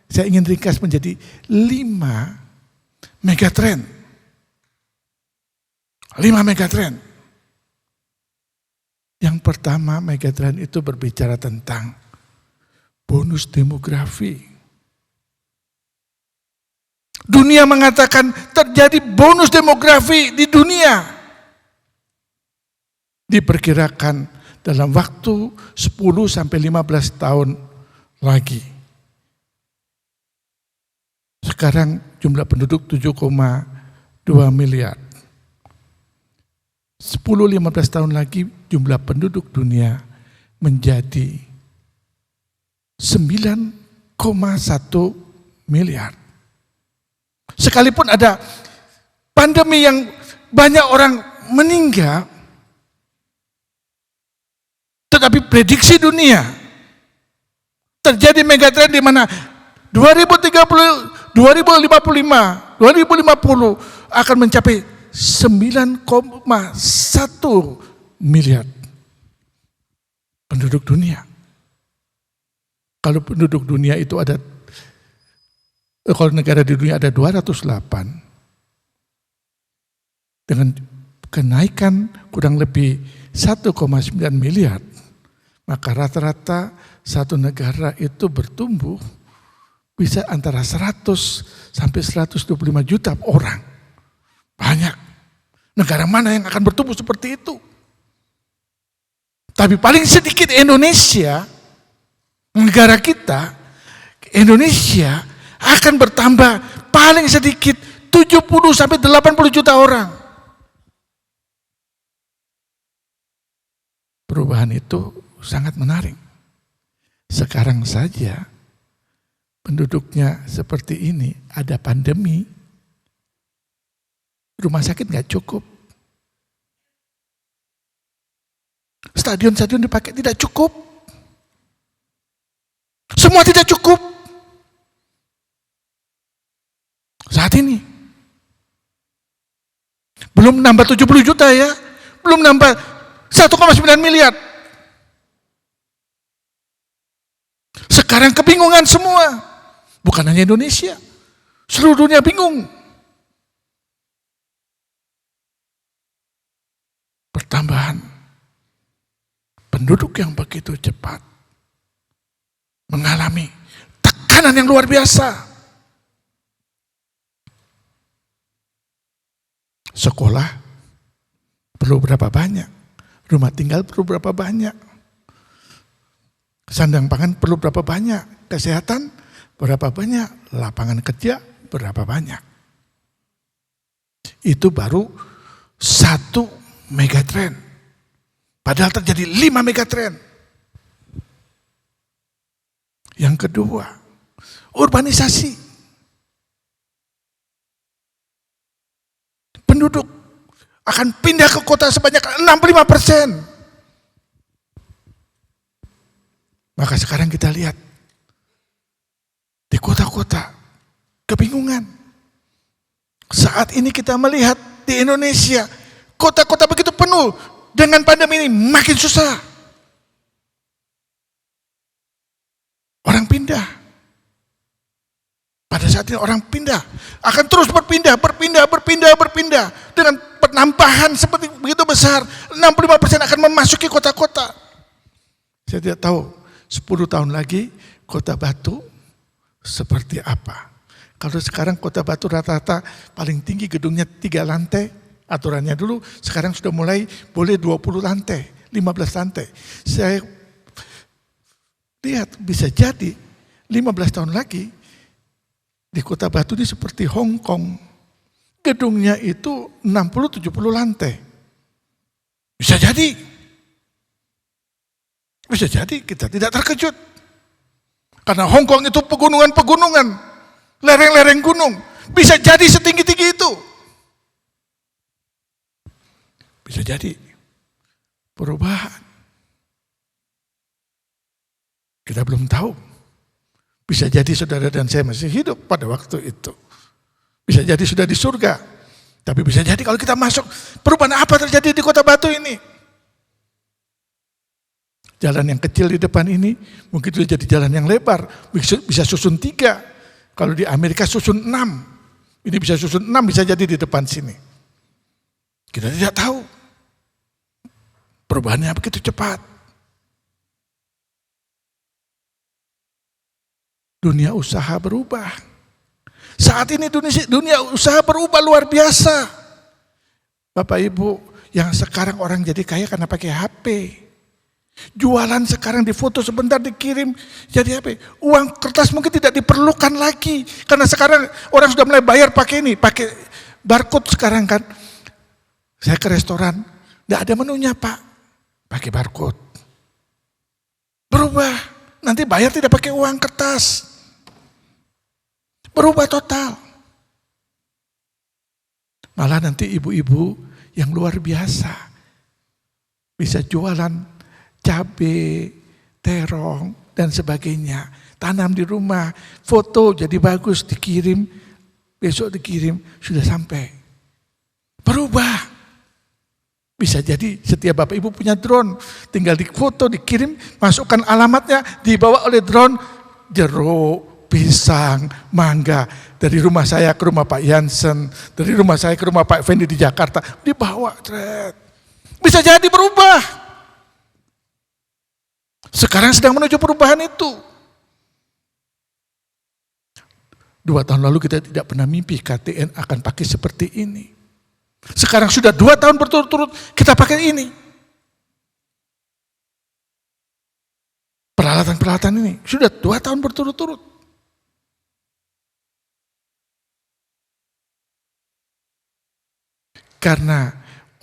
S3: saya ingin ringkas menjadi 5 megatrend. 5 megatrend. Yang pertama megatrend itu berbicara tentang bonus demografi. Dunia mengatakan terjadi bonus demografi di dunia. Diperkirakan dalam waktu 10-15 tahun lagi. Sekarang jumlah penduduk 7,2 miliar. 10-15 tahun lagi jumlah penduduk dunia menjadi 9,1 miliar. Sekalipun ada pandemi yang banyak orang meninggal, tetapi prediksi dunia terjadi megatrend di mana 2030, 2055, 2050 akan mencapai 9,1 miliar penduduk dunia. Kalau penduduk dunia itu ada, kalau negara di dunia ada 208, dengan kenaikan kurang lebih 1,9 miliar, maka rata-rata satu negara itu bertumbuh bisa antara 100 sampai 125 juta orang. Banyak. Negara mana yang akan bertumbuh seperti itu? Tapi paling sedikit Indonesia, negara kita, Indonesia akan bertambah paling sedikit 70 sampai 80 juta orang. Perubahan itu sangat menarik. Sekarang saja penduduknya seperti ini, ada pandemi, rumah sakit nggak cukup. Stadion-stadion dipakai tidak cukup. Semua tidak cukup. Saat ini. Belum nambah 70 juta ya. Belum nambah 1,9 miliar. Sekarang kebingungan semua. Bukan hanya Indonesia. Seluruh dunia bingung. Pertambahan penduduk yang begitu cepat mengalami tekanan yang luar biasa. Sekolah perlu berapa banyak? Rumah tinggal perlu berapa banyak? Sandang pangan perlu berapa banyak? Kesehatan berapa banyak? Lapangan kerja berapa banyak? Itu baru 1 megatrend. Padahal terjadi 5 megatrend. Yang kedua, urbanisasi. Penduduk akan pindah ke kota sebanyak 65%. Maka sekarang kita lihat di kota-kota kebingungan. Saat ini kita melihat di Indonesia, kota-kota begitu penuh, dengan pandemi ini makin susah. Orang pindah. Pada saat ini orang pindah, akan terus berpindah dengan penambahan seperti begitu besar. 65% akan memasuki kota-kota. Saya tidak tahu 10 tahun lagi Kota Batu seperti apa. Kalau sekarang Kota Batu rata-rata paling tinggi gedungnya 3 lantai, aturannya dulu, sekarang sudah mulai boleh 20 lantai, 15 lantai. Saya lihat bisa jadi 15 tahun lagi di Kota Batu ini seperti Hong Kong. Gedungnya itu 60-70 lantai. Bisa jadi. Bisa jadi kita tidak terkejut. Karena Hong Kong itu pegunungan-pegunungan, lereng-lereng gunung. Bisa jadi setinggi-tinggi itu. Bisa jadi perubahan. Kita belum tahu. Bisa jadi saudara dan saya masih hidup pada waktu itu. Bisa jadi sudah di surga. Tapi bisa jadi kalau kita masuk, perubahan apa terjadi di Kota Batu ini? Jalan yang kecil di depan ini mungkin sudah jadi jalan yang lebar. Bisa susun 3. Kalau di Amerika susun 6. Ini bisa susun 6, bisa jadi di depan sini. Kita tidak tahu. Perubahannya begitu cepat. Dunia usaha berubah. Saat ini dunia usaha berubah luar biasa. Bapak Ibu, yang sekarang orang jadi kaya karena pakai HP. Jualan sekarang difoto sebentar dikirim jadi HP. Uang kertas mungkin tidak diperlukan lagi. Karena sekarang orang sudah mulai bayar pakai ini, pakai barcode sekarang kan. Saya ke restoran, tidak ada menunya Pak, pakai barcode. Berubah, nanti bayar tidak pakai uang kertas. Berubah total. Malah nanti ibu-ibu yang luar biasa bisa jualan cabai, terong, dan sebagainya. Tanam di rumah, foto jadi bagus, dikirim, besok dikirim, sudah sampai. Berubah. Bisa jadi setiap Bapak Ibu punya drone, tinggal difoto, dikirim, masukkan alamatnya, dibawa oleh drone, jeruk, pisang, mangga, dari rumah saya ke rumah Pak Jansen, dari rumah saya ke rumah Pak Fendi di Jakarta, dibawa. Bisa jadi berubah. Sekarang sedang menuju perubahan itu. 2 tahun lalu kita tidak pernah mimpi KTN akan pakai seperti ini. Sekarang sudah 2 tahun berturut-turut kita pakai ini. Peralatan-peralatan ini sudah 2 tahun berturut-turut. Karena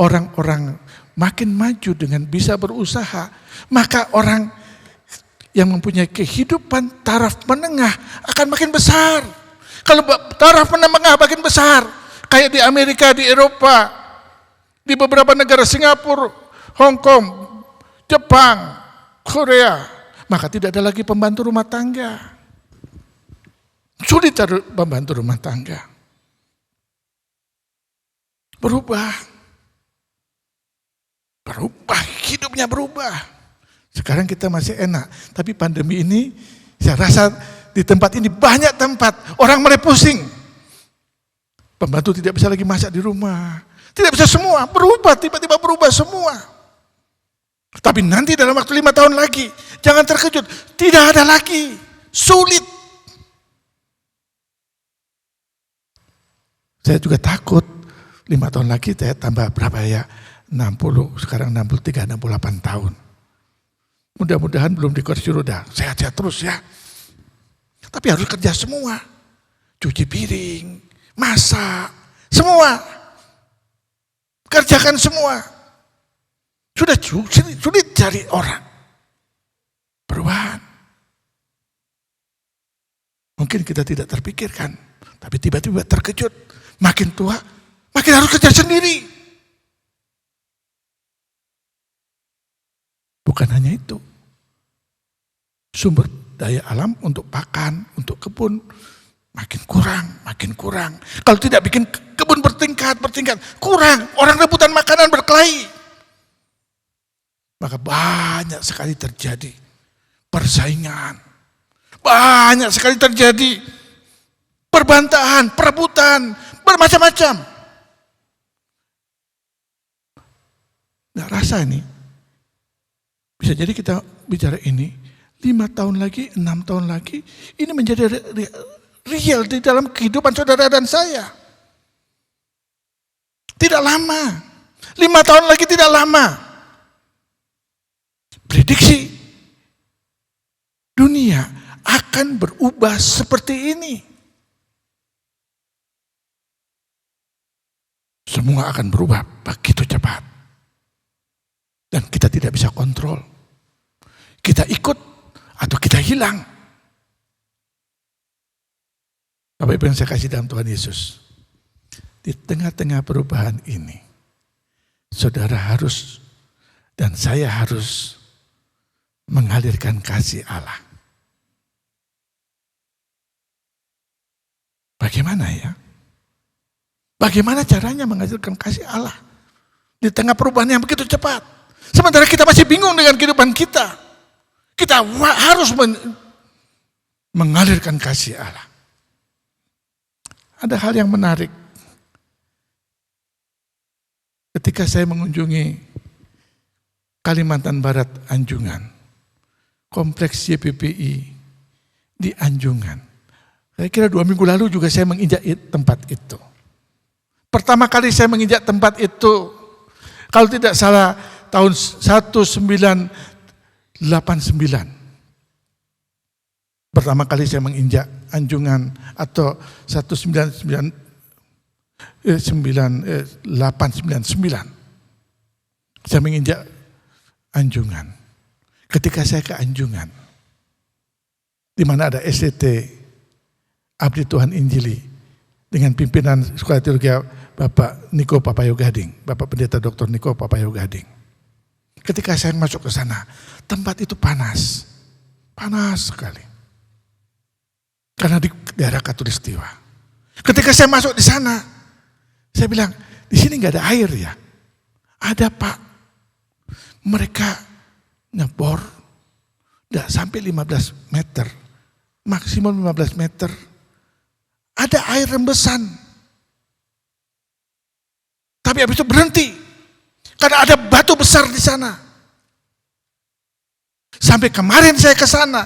S3: orang-orang makin maju dengan bisa berusaha, maka orang yang mempunyai kehidupan taraf menengah akan makin besar. Kalau taraf menengah makin besar, kayak di Amerika, di Eropa, di beberapa negara Singapura, Hong Kong, Jepang, Korea, maka tidak ada lagi pembantu rumah tangga. Sulit cari pembantu rumah tangga. Berubah, hidupnya berubah. Sekarang kita masih enak, tapi pandemi ini saya rasa di tempat ini banyak tempat orang mulai pusing. Pembantu tidak bisa lagi masak di rumah, tidak bisa semua, berubah, tiba-tiba berubah semua. Tapi nanti dalam waktu 5 tahun lagi, jangan terkejut, tidak ada lagi, sulit. Saya juga takut. 5 tahun lagi saya tambah berapa ya? 60, sekarang 63, 68 tahun. Mudah-mudahan belum di kursi roda, sehat-sehat terus ya. Tapi harus kerja semua. Cuci piring, masak, semua. Kerjakan semua. Sudah sulit cari orang. Perubahan. Mungkin kita tidak terpikirkan, tapi tiba-tiba terkejut. Makin tua, makin harus kerja sendiri. Bukan hanya itu. Sumber daya alam untuk pakan, untuk kebun, makin kurang. Kalau tidak bikin kebun bertingkat, kurang. Orang rebutan makanan berkelahi. Maka banyak sekali terjadi persaingan. Banyak sekali terjadi perbantahan, perebutan, bermacam-macam. Nggak rasa ini. Bisa jadi kita bicara ini 5 tahun lagi, 6 tahun lagi, ini menjadi real di dalam kehidupan saudara dan saya. Tidak lama. 5 tahun lagi tidak lama. Prediksi dunia akan berubah seperti ini. Semua akan berubah begitu cepat. Dan kita tidak bisa kontrol. Kita ikut atau kita hilang. Bapak Ibu yang saya kasih dalam Tuhan Yesus. Di tengah-tengah perubahan ini, saudara harus dan saya harus mengalirkan kasih Allah. Bagaimana ya? Bagaimana caranya mengalirkan kasih Allah? Di tengah perubahan yang begitu cepat. Sementara kita masih bingung dengan kehidupan kita. Kita harus mengalirkan kasih Allah. Ada hal yang menarik. Ketika saya mengunjungi Kalimantan Barat Anjungan, kompleks YPPI di Anjungan. Saya kira 2 minggu lalu juga saya menginjak tempat itu. Pertama kali saya menginjak tempat itu, kalau tidak salah tahun 1989. Pertama kali saya menginjak Anjungan atau 1989. Saya menginjak Anjungan. Ketika saya ke Anjungan, di mana ada SDT Abdi Tuhan Injili dengan pimpinan Sekolah Teologi Bapak Niko Papayo Gading, Bapak Pendeta Dr. Niko Papayo Gading. Ketika saya masuk ke sana, tempat itu panas sekali. Karena di daerah Katulistiwa. Ketika saya masuk di sana, saya bilang, di sini nggak ada air ya? Ada Pak. Mereka ngebor, nggak sampai 15 meter, maksimum 15 meter. Ada air rembesan. Tapi habis itu berhenti. Karena ada batu besar di sana. Sampai kemarin saya ke sana.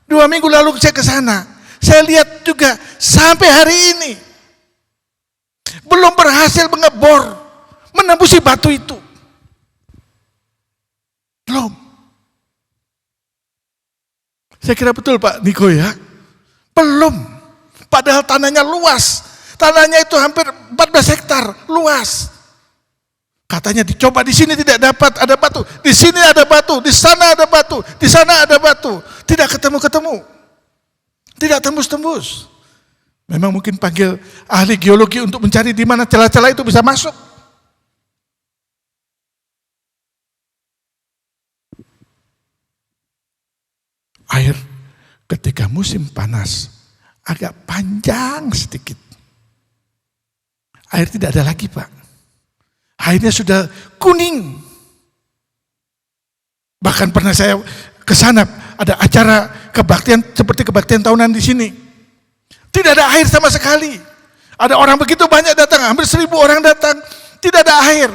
S3: 2 minggu lalu saya ke sana. Saya lihat juga sampai hari ini. Belum berhasil mengebor. Menembusi batu itu. Belum. Saya kira betul Pak Niko ya. Belum. Padahal tanahnya luas. Tanahnya itu hampir 14 hektar luas. Katanya dicoba di sini tidak dapat, ada batu. Di sini ada batu, di sana ada batu, di sana ada batu. Tidak ketemu-ketemu. Tidak tembus-tembus. Memang mungkin panggil ahli geologi untuk mencari di mana celah-celah itu bisa masuk. Air ketika musim panas agak panjang sedikit. Air tidak ada lagi Pak. Airnya sudah kuning. Bahkan pernah saya ke sana ada acara kebaktian seperti kebaktian tahunan di sini. Tidak ada air sama sekali. Ada orang begitu banyak datang, hampir 1.000 orang datang, tidak ada air.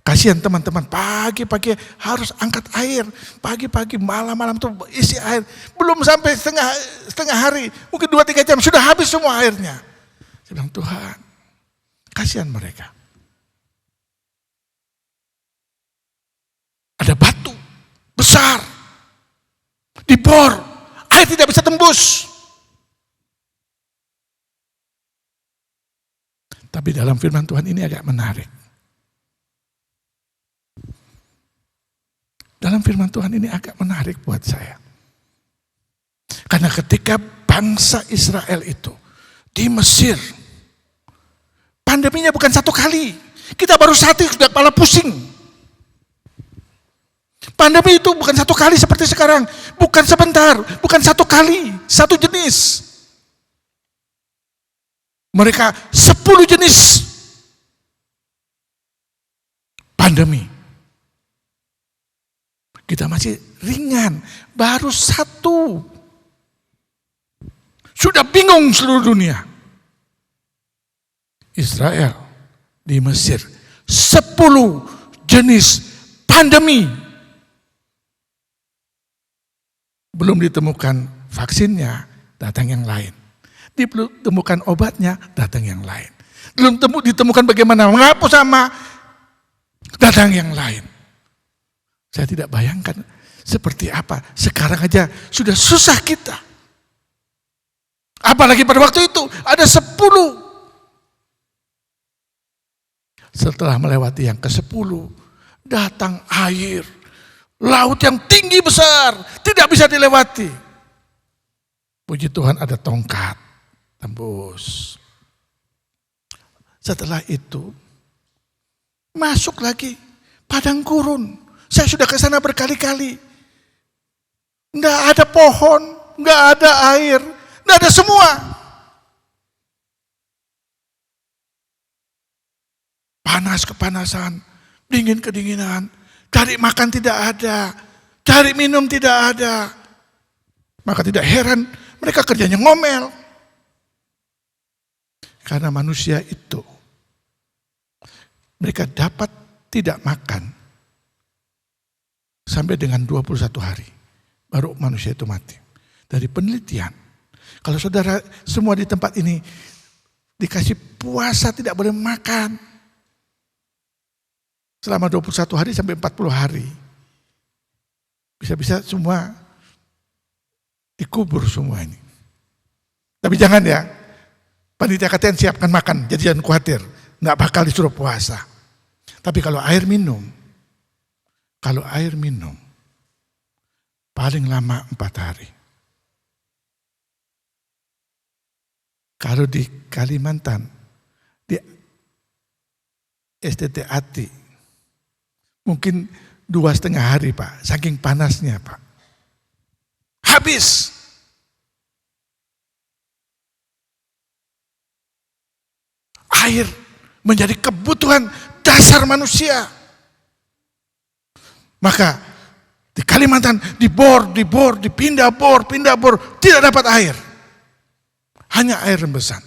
S3: Kasihan teman-teman, pagi-pagi harus angkat air, pagi-pagi malam-malam tuh isi air. Belum sampai setengah hari, mungkin 2-3 jam sudah habis semua airnya. Saya bilang Tuhan, kasihan mereka. Ada batu besar, dibor, air tidak bisa tembus. Tapi dalam firman Tuhan ini agak menarik. Dalam firman Tuhan ini agak menarik buat saya. Karena ketika bangsa Israel itu di Mesir, pandeminya bukan 1 kali. Kita baru 1 sudah kepala pusing. Pandemi itu bukan 1 kali seperti sekarang, bukan sebentar, bukan 1 kali, 1 jenis. Mereka 10 jenis pandemi. Kita masih ringan, baru 1. Sudah bingung seluruh dunia. Israel di Mesir. 10 jenis pandemi. Belum ditemukan vaksinnya, datang yang lain. Ditemukan obatnya, datang yang lain. Belum ditemukan bagaimana menghapus sama, datang yang lain. Saya tidak bayangkan seperti apa. Sekarang aja sudah susah kita. Apalagi pada waktu itu ada 10. Setelah melewati yang ke-10, datang air. Laut yang tinggi besar, tidak bisa dilewati. Puji Tuhan ada tongkat, tembus. Setelah itu, masuk lagi padang gurun. Saya sudah ke sana berkali-kali. Enggak ada pohon, enggak ada air, enggak ada semua. Panas kepanasan, dingin kedinginan, cari makan tidak ada, cari minum tidak ada. Maka tidak heran mereka kerjanya ngomel. Karena manusia itu, mereka dapat tidak makan sampai dengan 21 hari. Baru manusia itu mati. Dari penelitian, kalau saudara semua di tempat ini dikasih puasa tidak boleh makan selama 21 hari sampai 40 hari. Bisa-bisa semua dikubur semua ini. Tapi jangan ya, panitia KTN siapkan makan, jadi jangan khawatir. Nggak bakal disuruh puasa. Tapi kalau air minum, paling lama 4 hari. Kalau di Kalimantan, di STT Ati, mungkin 2,5 hari Pak, saking panasnya Pak. Habis. Air menjadi kebutuhan dasar manusia. Maka di Kalimantan dibor, dipindah bor, tidak dapat air. Hanya air rembesan.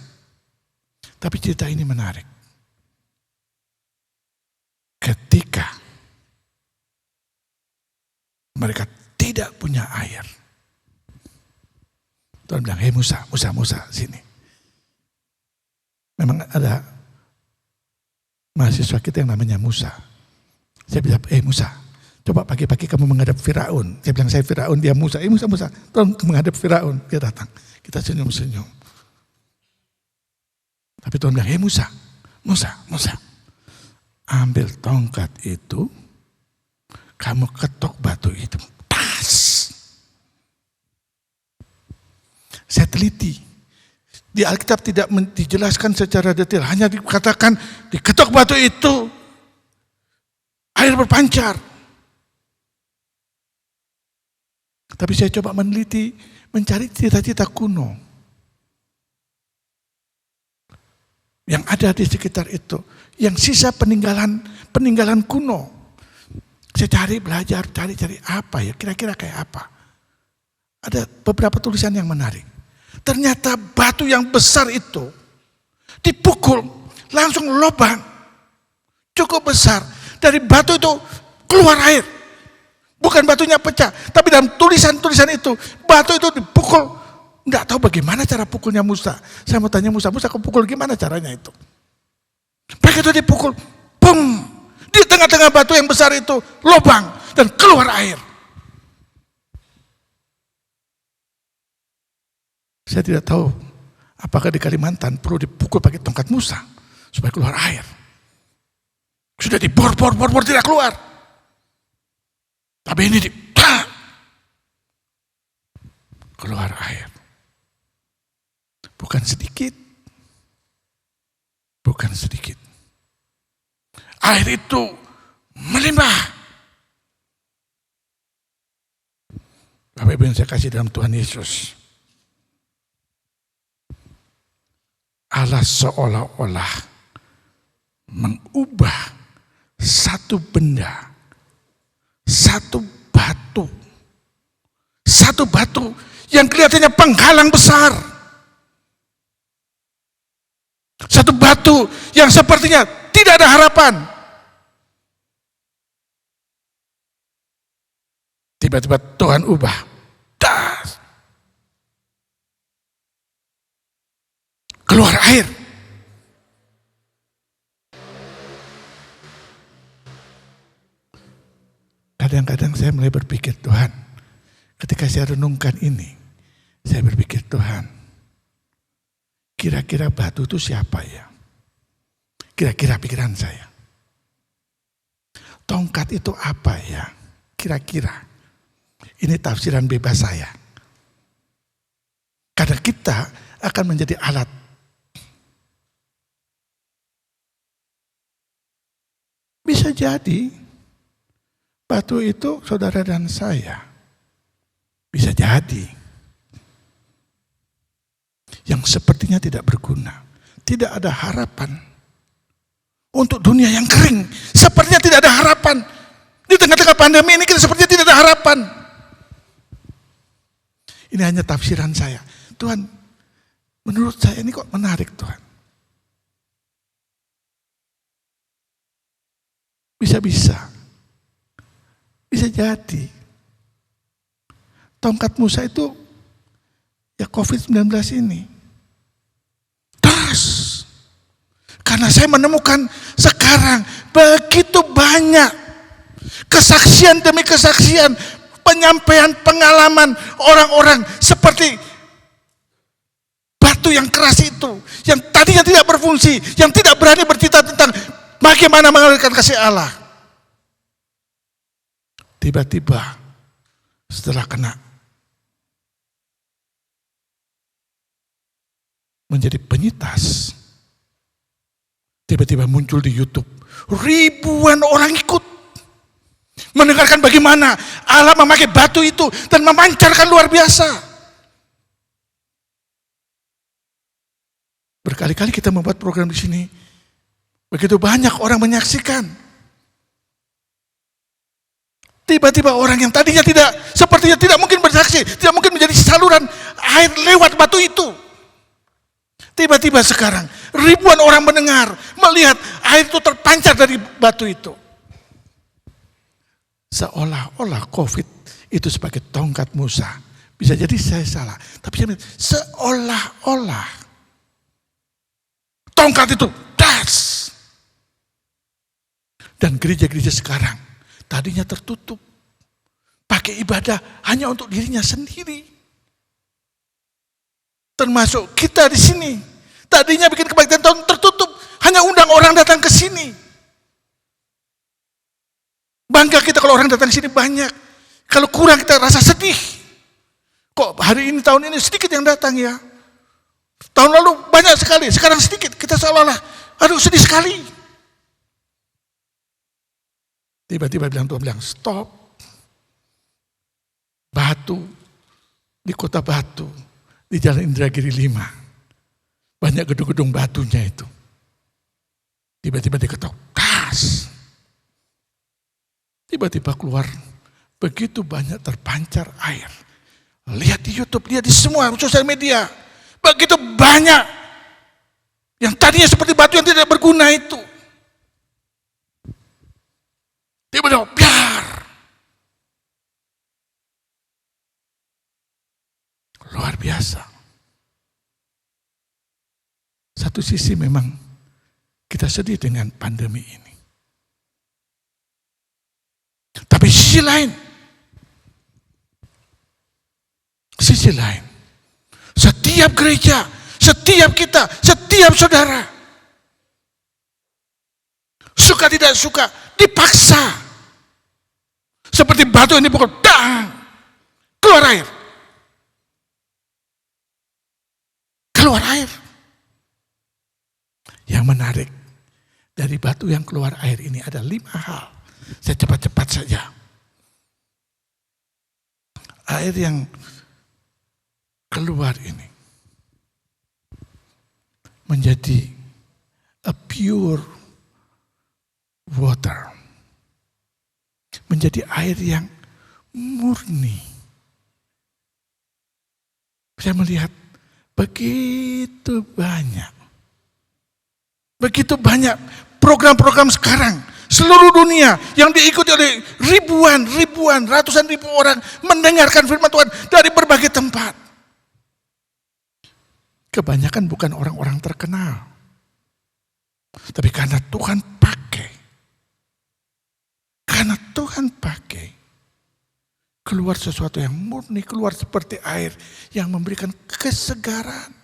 S3: Tapi cerita ini menarik. Ketika mereka tidak punya air, Tuhan bilang, hei Musa, sini. Memang ada mahasiswa kita yang namanya Musa. Saya bilang, Musa, coba pagi-pagi kamu menghadap Firaun. Saya bilang, saya Firaun, dia Musa. Musa, tolong menghadap Firaun. Dia datang, kita senyum-senyum. Tapi Tuhan bilang, Musa, ambil tongkat itu, kamu ketok batu itu. Tas. Saya teliti. Di Alkitab tidak dijelaskan secara detail. Hanya dikatakan diketok batu itu, air berpancar. Tapi saya coba meneliti, mencari cita-cita kuno yang ada di sekitar itu, yang sisa peninggalan kuno. Saya cari, belajar, cari apa ya, kira-kira kayak apa. Ada beberapa tulisan yang menarik. Ternyata batu yang besar itu dipukul, langsung lubang cukup besar. Dari batu itu keluar air. Bukan batunya pecah, tapi dalam tulisan-tulisan itu, batu itu dipukul. Enggak tahu bagaimana cara pukulnya Musa. Saya mau tanya Musa kau pukul gimana caranya itu? Begitu dipukul, bum, di tengah-tengah batu yang besar itu lubang dan keluar air. Saya tidak tahu apakah di Kalimantan perlu dipukul pakai tongkat Musa supaya keluar air. Sudah dibor tidak keluar. Tapi ini keluar air. Bukan sedikit. Air itu melimpah. Bapak Ibu yang saya kasih dalam Tuhan Yesus. Allah seolah-olah mengubah satu benda, satu batu yang kelihatannya penghalang besar. Satu batu yang sepertinya tidak ada harapan. Tiba-tiba Tuhan ubah. Das. Keluar air. Kadang-kadang saya mulai berpikir, Tuhan, ketika saya renungkan ini, saya berpikir, Tuhan, kira-kira batu itu siapa ya? Kira-kira pikiran saya. Tongkat itu apa ya? Kira-kira. Ini tafsiran bebas saya. Karena kita akan menjadi alat. Bisa jadi batu itu saudara dan saya. Bisa jadi. Yang sepertinya tidak berguna. Tidak ada harapan. Untuk dunia yang kering. Sepertinya tidak ada harapan. Di tengah-tengah pandemi ini kita sepertinya tidak ada harapan. Ini hanya tafsiran saya. Tuhan, menurut saya ini kok menarik Tuhan. Bisa-bisa. Bisa jadi. Tongkat Musa itu ya COVID-19 ini. Karena saya menemukan sekarang begitu banyak kesaksian demi kesaksian, penyampaian pengalaman orang-orang seperti batu yang keras itu, yang tadinya tidak berfungsi, yang tidak berani bercerita tentang bagaimana mengalirkan kasih Allah. Tiba-tiba setelah kena menjadi penyitas, tiba-tiba muncul di YouTube. Ribuan orang ikut. Mendengarkan bagaimana Allah memakai batu itu dan memancarkan luar biasa. Berkali-kali kita membuat program di sini. Begitu banyak orang menyaksikan. Tiba-tiba orang yang tadinya sepertinya tidak mungkin bersaksi, tidak mungkin menjadi saluran air lewat batu itu. Tiba-tiba sekarang ribuan orang mendengar, melihat air itu terpancar dari batu itu. Seolah-olah COVID itu sebagai tongkat Musa. Bisa jadi saya salah, tapi saya bilang, seolah-olah tongkat itu das. Dan gereja-gereja sekarang tadinya tertutup, pakai ibadah hanya untuk dirinya sendiri. Termasuk kita di sini. Tadinya bikin kebaktian tahun tertutup, hanya undang orang datang ke sini. Bangga kita kalau orang datang ke sini banyak. Kalau kurang kita rasa sedih. Kok hari ini tahun ini sedikit yang datang ya? Tahun lalu banyak sekali, sekarang sedikit. Kita seolah-olah, aduh sedih sekali. Tiba-tiba Tuhan bilang stop. Batu, di kota Batu, di Jalan Indragiri 5. Banyak gedung-gedung batunya itu. Tiba-tiba diketok, tas. Tiba-tiba keluar, begitu banyak terpancar air. Lihat di YouTube, lihat di semua sosial media. Begitu banyak yang tadinya seperti batu yang tidak berguna itu. Tiba-tiba, biar. Luar biasa. Satu sisi memang kita sedih dengan pandemi ini. Tapi sisi lain, setiap gereja, setiap kita, setiap saudara, suka tidak suka, dipaksa. Seperti batu yang dipukul, dang, keluar air. Keluar air. Yang menarik, dari batu yang keluar air ini ada 5 hal. Saya cepat-cepat saja. Air yang keluar ini menjadi a pure water. Menjadi air yang murni. Saya melihat begitu banyak Begitu banyak program-program sekarang, seluruh dunia yang diikuti oleh ribuan, ratusan ribu orang mendengarkan firman Tuhan dari berbagai tempat. Kebanyakan bukan orang-orang terkenal. Tapi karena Tuhan pakai. Karena Tuhan pakai. Keluar sesuatu yang murni, keluar seperti air yang memberikan kesegaran.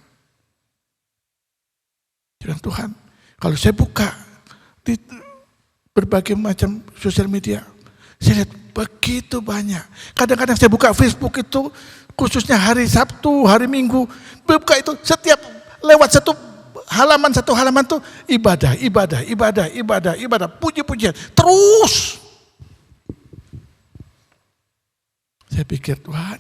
S3: Bilang, Tuhan, kalau saya buka di berbagai macam sosial media, saya lihat begitu banyak. Kadang-kadang saya buka Facebook itu, khususnya hari Sabtu, hari Minggu, buka itu setiap lewat satu halaman tuh ibadah, puji-pujian, terus. Saya pikir, Tuhan,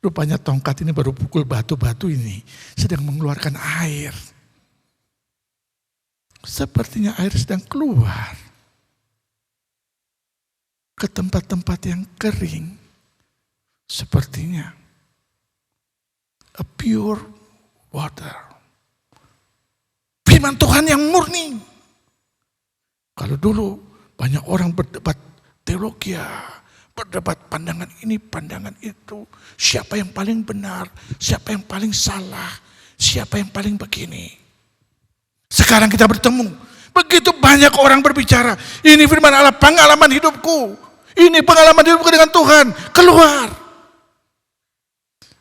S3: rupanya tongkat ini baru pukul batu-batu ini, sedang mengeluarkan air. Sepertinya air sedang keluar ke tempat-tempat yang kering. Sepertinya a pure water. Firman Tuhan yang murni. Kalau dulu banyak orang berdebat teologi, berdebat pandangan ini, pandangan itu. Siapa yang paling benar, siapa yang paling salah, siapa yang paling begini. Sekarang kita bertemu, begitu banyak orang berbicara, ini firman Allah, pengalaman hidupku, ini pengalaman hidupku dengan Tuhan, keluar.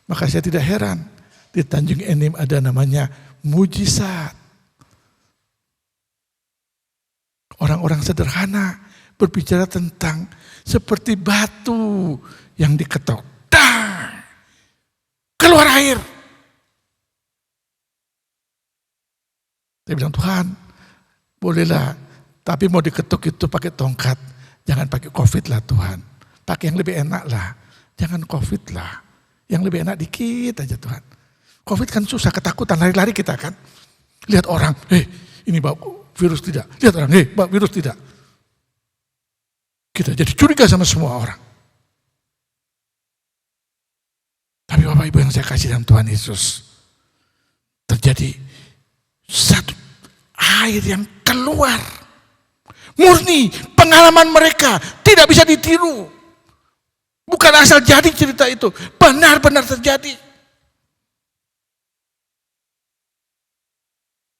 S3: Maka saya tidak heran, di Tanjung Enim ada namanya mujizat. Orang-orang sederhana berbicara tentang seperti batu yang diketok, dang, keluar air. Saya bilang, Tuhan, bolehlah, tapi mau diketuk itu pakai tongkat, jangan pakai COVID lah Tuhan. Pakai yang lebih enak lah, jangan COVID lah. Yang lebih enak dikit aja Tuhan. COVID kan susah, ketakutan, lari-lari kita kan. Lihat orang, ini bawa virus tidak. Lihat orang, bawa virus tidak. Kita jadi curiga sama semua orang. Tapi Bapak Ibu yang saya kasih dalam Tuhan Yesus, terjadi satu air yang keluar. Murni, pengalaman mereka tidak bisa ditiru. Bukan asal jadi cerita itu, benar-benar terjadi.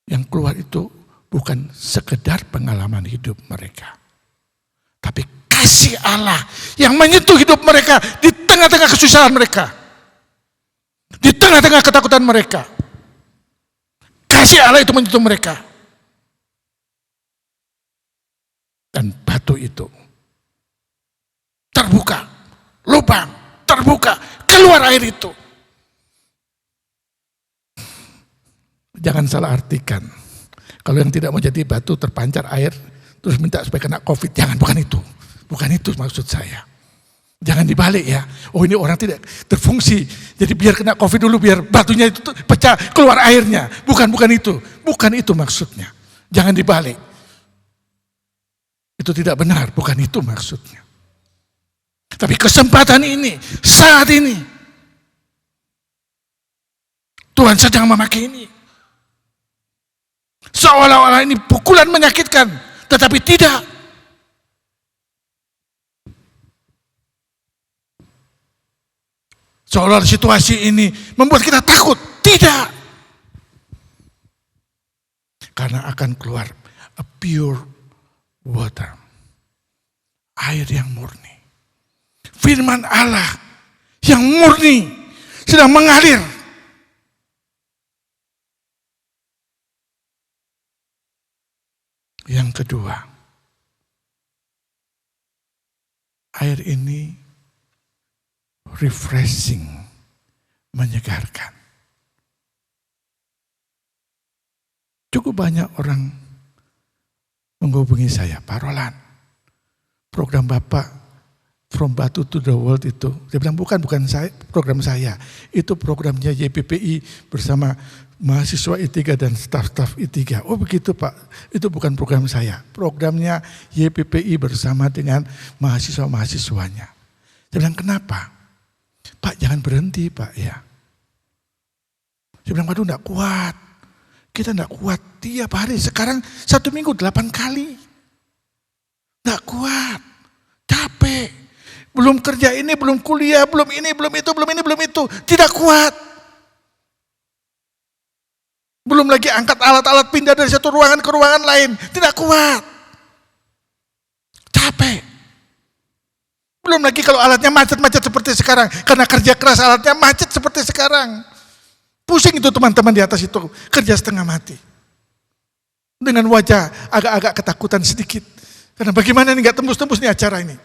S3: Yang keluar itu bukan sekedar pengalaman hidup mereka, tapi kasih Allah yang menyentuh hidup mereka di tengah-tengah kesusahan mereka, di tengah-tengah ketakutan mereka. Kasih Allah itu menyentuh mereka. Dan batu itu terbuka, lubang terbuka, keluar air itu. Jangan salah artikan. Kalau yang tidak mau jadi batu terpancar air, terus minta supaya kena COVID, jangan, bukan itu. Bukan itu maksud saya. Jangan dibalik ya. Oh, ini orang tidak terfungsi, jadi biar kena COVID dulu, biar batunya itu pecah, keluar airnya. Bukan itu. Bukan itu maksudnya. Jangan dibalik. Itu tidak benar, bukan itu maksudnya. Tapi kesempatan ini, saat ini, Tuhan sedang memakai ini. Seolah-olah ini pukulan menyakitkan, tetapi tidak. Seolah situasi ini membuat kita takut. Tidak. Karena akan keluar a pure water. Air yang murni. Firman Allah yang murni sedang mengalir. Yang kedua, air ini refreshing, menyegarkan. Cukup banyak orang menghubungi saya, Pak Roland, program Bapak From Batu to the World itu. Dia bilang bukan saya, program saya. Itu programnya YPPI bersama mahasiswa I3 dan staf-staf I3. Oh begitu Pak, itu bukan program saya. Programnya YPPI bersama dengan mahasiswa-mahasiswanya. Dia bilang kenapa? Pak jangan berhenti Pak ya. Dia bilang waduh enggak kuat. Kita tidak kuat tiap hari. Sekarang 1 minggu 8 kali. Tidak kuat. Capek. Belum kerja ini, belum kuliah, belum ini, belum itu, belum ini, belum itu. Tidak kuat. Belum lagi angkat alat-alat pindah dari satu ruangan ke ruangan lain. Tidak kuat. Capek. Belum lagi kalau alatnya macet-macet seperti sekarang. Karena kerja keras alatnya macet seperti sekarang. Pusing itu teman-teman di atas itu. Kerja setengah mati. Dengan wajah agak-agak ketakutan sedikit. Karena bagaimana ini gak tembus-tembus nih acara ini.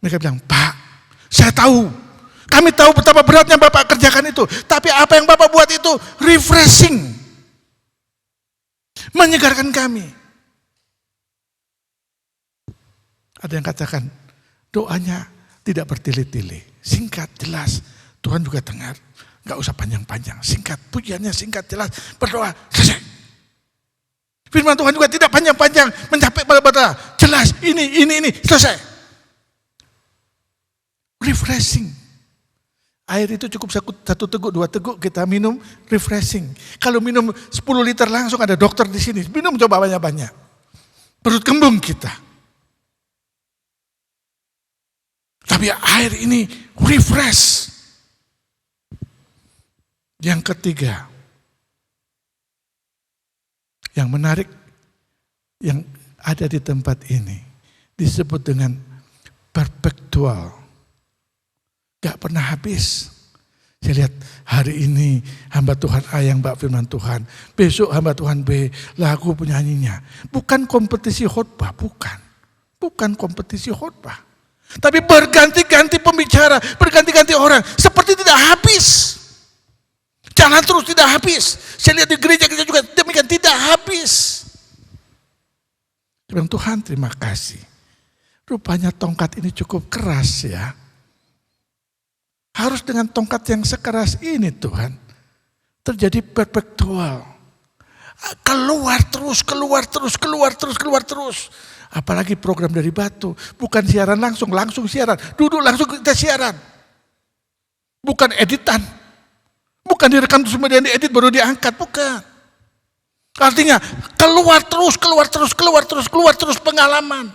S3: Mereka bilang, Pak, saya tahu. Kami tahu betapa beratnya Bapak kerjakan itu. Tapi apa yang Bapak buat itu refreshing. Menyegarkan kami. Ada yang katakan, doanya tidak bertele-tele. Singkat, jelas. Tuhan juga dengar. Gak usah panjang-panjang. Singkat, pujiannya singkat, jelas. Berdoa, selesai. Firman Tuhan juga tidak panjang-panjang. Mencapai pada jelas, ini, selesai. Refreshing. Air itu cukup 1 teguk, 2 teguk kita minum, refreshing. Kalau minum 10 liter langsung ada dokter di sini. Minum coba banyak-banyak. Perut kembung kita. Tapi air ini refresh. Yang ketiga, yang menarik yang ada di tempat ini disebut dengan perpetual. Gak pernah habis. Saya lihat hari ini hamba Tuhan A yang bawa firman Tuhan. Besok hamba Tuhan B lagu penyanyinya. Bukan kompetisi khotbah, bukan. Bukan kompetisi khotbah. Tapi berganti-ganti pembicara, berganti-ganti orang. Seperti tidak habis. Jalan terus tidak habis. Saya lihat di gereja kita juga demikian tidak habis. Saya bilang, Tuhan terima kasih. Rupanya tongkat ini cukup keras ya. Harus dengan tongkat yang sekeras ini Tuhan. Terjadi perpetual. Keluar terus. Apalagi program dari Batu. Bukan siaran langsung siaran. Duduk langsung kita siaran. Bukan editan. Bukan direkam terus kemudian diedit baru diangkat. Bukan. Artinya keluar terus pengalaman.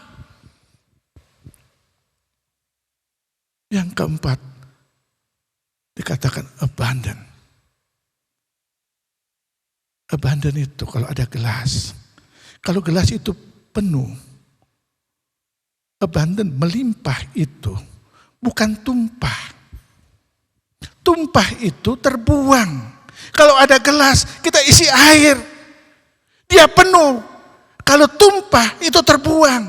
S3: Yang keempat. Dikatakan abundant. Abundant itu kalau ada gelas. Kalau gelas itu penuh. Abundant, melimpah itu bukan tumpah. Tumpah itu terbuang. Kalau ada gelas, kita isi air. Dia penuh. Kalau tumpah, itu terbuang.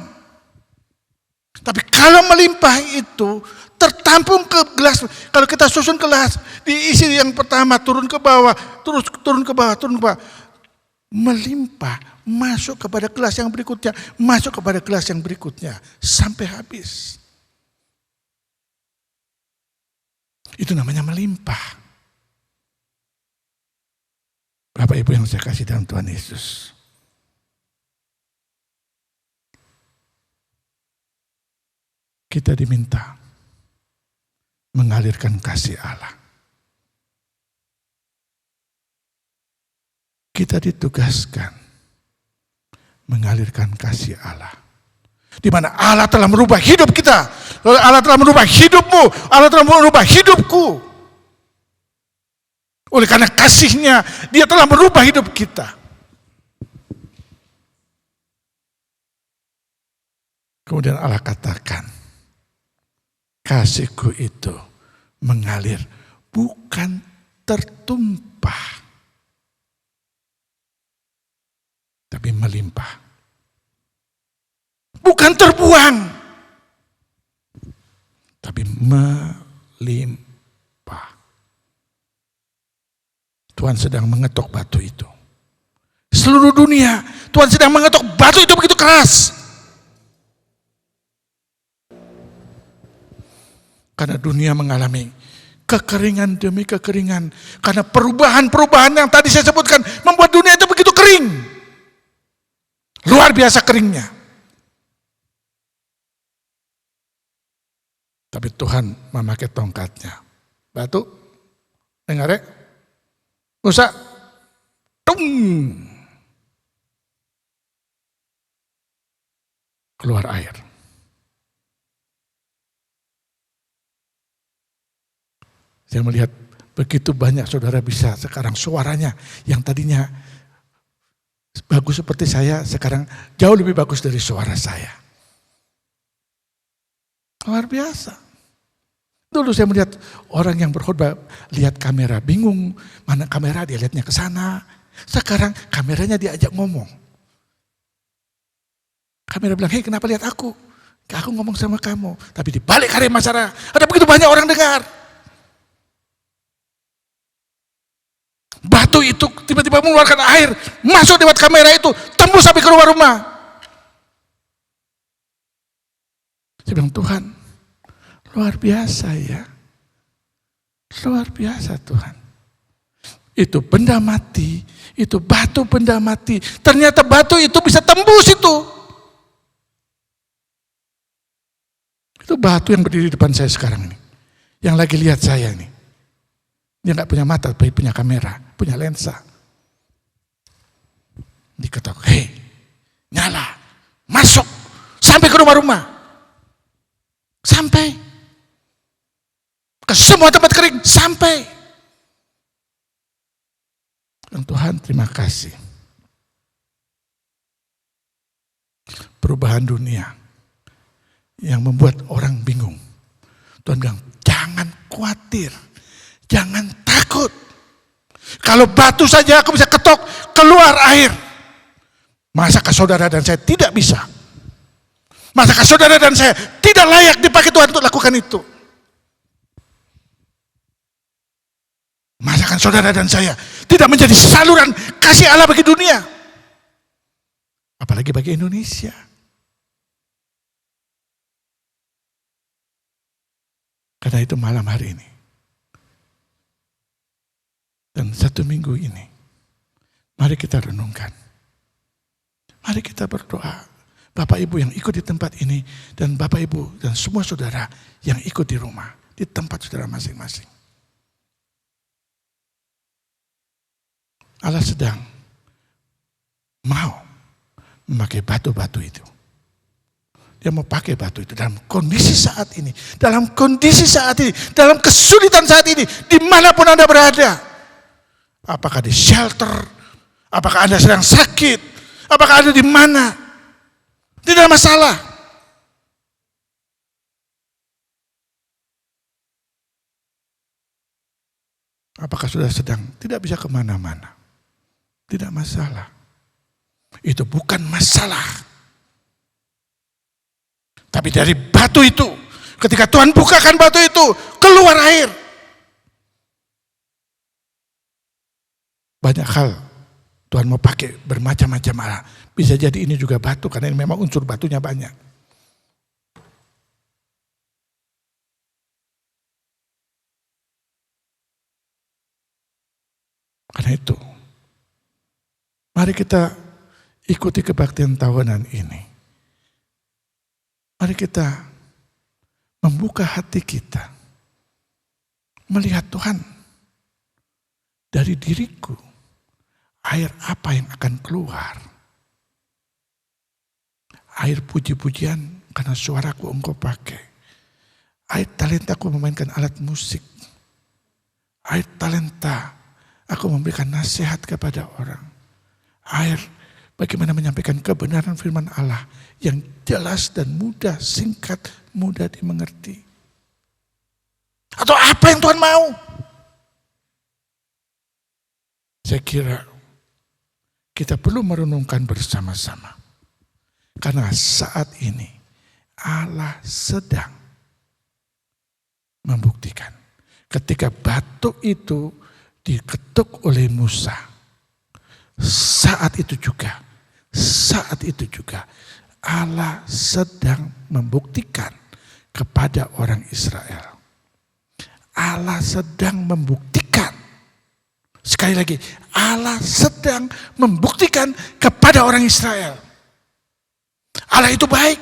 S3: Tapi kalau melimpah itu, tertampung ke gelas. Kalau kita susun gelas, diisi yang pertama, turun ke bawah, terus turun ke bawah. Melimpah, masuk kepada gelas yang berikutnya, masuk kepada gelas yang berikutnya, sampai habis. Itu namanya melimpah. Bapak Ibu yang saya kasih dalam Tuhan Yesus. Kita diminta mengalirkan kasih Allah. Kita ditugaskan mengalirkan kasih Allah. Di mana Allah telah merubah hidup kita. Allah telah merubah hidupmu. Allah telah merubah hidupku. Oleh karena kasih-Nya, Dia telah merubah hidup kita. Kemudian Allah katakan, kasih-Ku itu mengalir, bukan tertumpah. Tapi melimpah. Bukan terbuang. Tapi melimpah. Tuhan sedang mengetok batu itu. Seluruh dunia, Tuhan sedang mengetok batu itu begitu keras. Karena dunia mengalami kekeringan demi kekeringan. Karena perubahan-perubahan yang tadi saya sebutkan membuat dunia itu begitu kering. Luar biasa keringnya. Tapi Tuhan memakai tongkatnya. Batu, dengar ya? Musa, tung, keluar air. Saya melihat begitu banyak saudara bisa sekarang suaranya yang tadinya bagus seperti saya, sekarang jauh lebih bagus dari suara saya. Luar biasa. Dulu saya melihat orang yang berkhotbah, lihat kamera, bingung mana kamera, dia lihatnya ke sana. Sekarang kameranya diajak ngomong. Kamera bilang, hei kenapa lihat aku? Aku ngomong sama kamu. Tapi di balik karya masyarakat, ada begitu banyak orang dengar. Batu itu tiba-tiba mengeluarkan air, masuk lewat kamera itu, tembus sampai ke rumah. Saya bilang, Tuhan, luar biasa ya. Luar biasa Tuhan. Itu benda mati, itu batu benda mati. Ternyata batu itu bisa tembus itu. Itu batu yang berdiri di depan saya sekarang ini. Yang lagi lihat saya ini. Dia nggak punya mata, tapi punya kamera, punya lensa. Diketok, hei, nyala, masuk, sampai ke rumah-rumah. Sampai. Ke semua tempat kering, sampai. Dan Tuhan terima kasih. Perubahan dunia yang membuat orang bingung. Tuhan bilang, jangan khawatir. Jangan takut. Kalau batu saja aku bisa ketok, keluar air. Masakah saudara dan saya tidak bisa? Masakah saudara dan saya tidak layak dipakai Tuhan untuk lakukan itu? Masakah saudara dan saya tidak menjadi saluran kasih Allah bagi dunia? Apalagi bagi Indonesia. Karena itu malam hari ini. Dan 1 minggu ini, mari kita renungkan. Mari kita berdoa. Bapak Ibu yang ikut di tempat ini, dan Bapak Ibu dan semua saudara yang ikut di rumah, di tempat saudara masing-masing. Allah sedang mau memakai batu-batu itu. Dia mau pakai batu itu dalam kondisi saat ini, dalam kondisi saat ini, dalam kesulitan saat ini, dimanapun Anda berada. Apakah di shelter? Apakah Anda sedang sakit? Apakah Anda di mana? Tidak masalah. Apakah sudah sedang tidak bisa kemana-mana? Tidak masalah. Itu bukan masalah. Tapi dari batu itu, ketika Tuhan bukakan batu itu, keluar air. Banyak hal Tuhan mau pakai bermacam-macam arah. Bisa jadi ini juga batu, karena ini memang unsur batunya banyak. Karena itu, mari kita ikuti kebaktian tahunan ini. Mari kita membuka hati kita. Melihat Tuhan, dari diriku, air apa yang akan keluar? Air puji-pujian karena suaraku engkau pakai. Air talentaku memainkan alat musik. Air talenta aku memberikan nasihat kepada orang. Air bagaimana menyampaikan kebenaran firman Allah yang jelas dan mudah, singkat, mudah dimengerti. Atau apa yang Tuhan mau? Saya kira kita perlu merenungkan bersama-sama. Karena saat ini Allah sedang membuktikan. Ketika batu itu diketuk oleh Musa, saat itu juga Allah sedang membuktikan kepada orang Israel. Allah sedang membuktikan. Sekali lagi, Allah sedang membuktikan kepada orang Israel. Allah itu baik.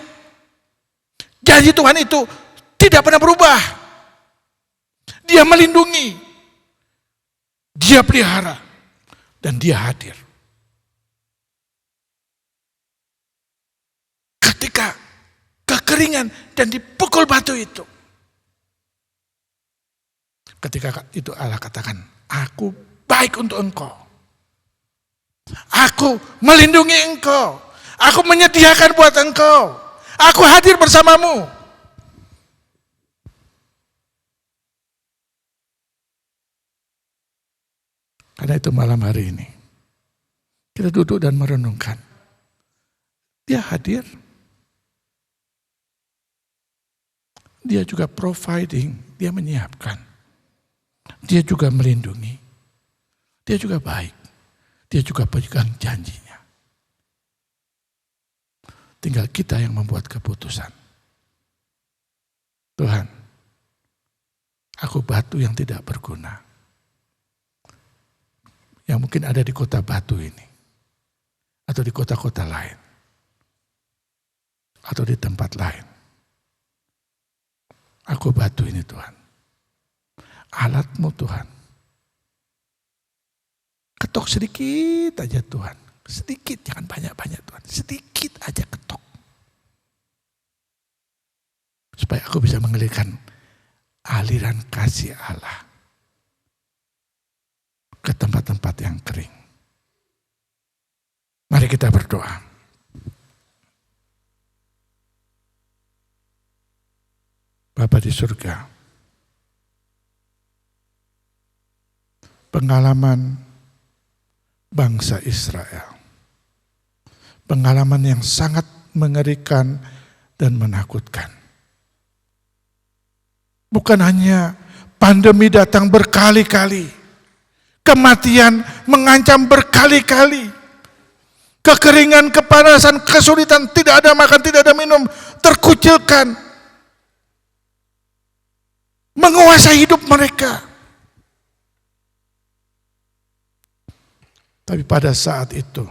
S3: Janji Tuhan itu tidak pernah berubah. Dia melindungi. Dia pelihara. Dan dia hadir. Ketika kekeringan dan dipukul batu itu. Ketika itu Allah katakan, aku baik untuk engkau. Aku melindungi engkau. Aku menyediakan buat engkau. Aku hadir bersamamu. Karena itu malam hari ini, kita duduk dan merenungkan. Dia hadir. Dia juga providing, dia menyiapkan. Dia juga melindungi. Dia juga baik. Dia juga pegang janjinya. Tinggal kita yang membuat keputusan. Tuhan, aku batu yang tidak berguna. Yang mungkin ada di kota Batu ini. Atau di kota-kota lain. Atau di tempat lain. Aku batu ini Tuhan. Alatmu Tuhan. Ketok sedikit aja Tuhan. Sedikit, jangan banyak-banyak Tuhan. Sedikit aja ketok. Supaya aku bisa mengalirkan aliran kasih Allah ke tempat-tempat yang kering. Mari kita berdoa. Bapa di surga, pengalaman bangsa Israel, pengalaman yang sangat mengerikan dan menakutkan. Bukan hanya pandemi datang berkali-kali, kematian mengancam berkali-kali, kekeringan, kepanasan, kesulitan, tidak ada makan, tidak ada minum, terkucilkan, menguasai hidup mereka. Tapi pada saat itu,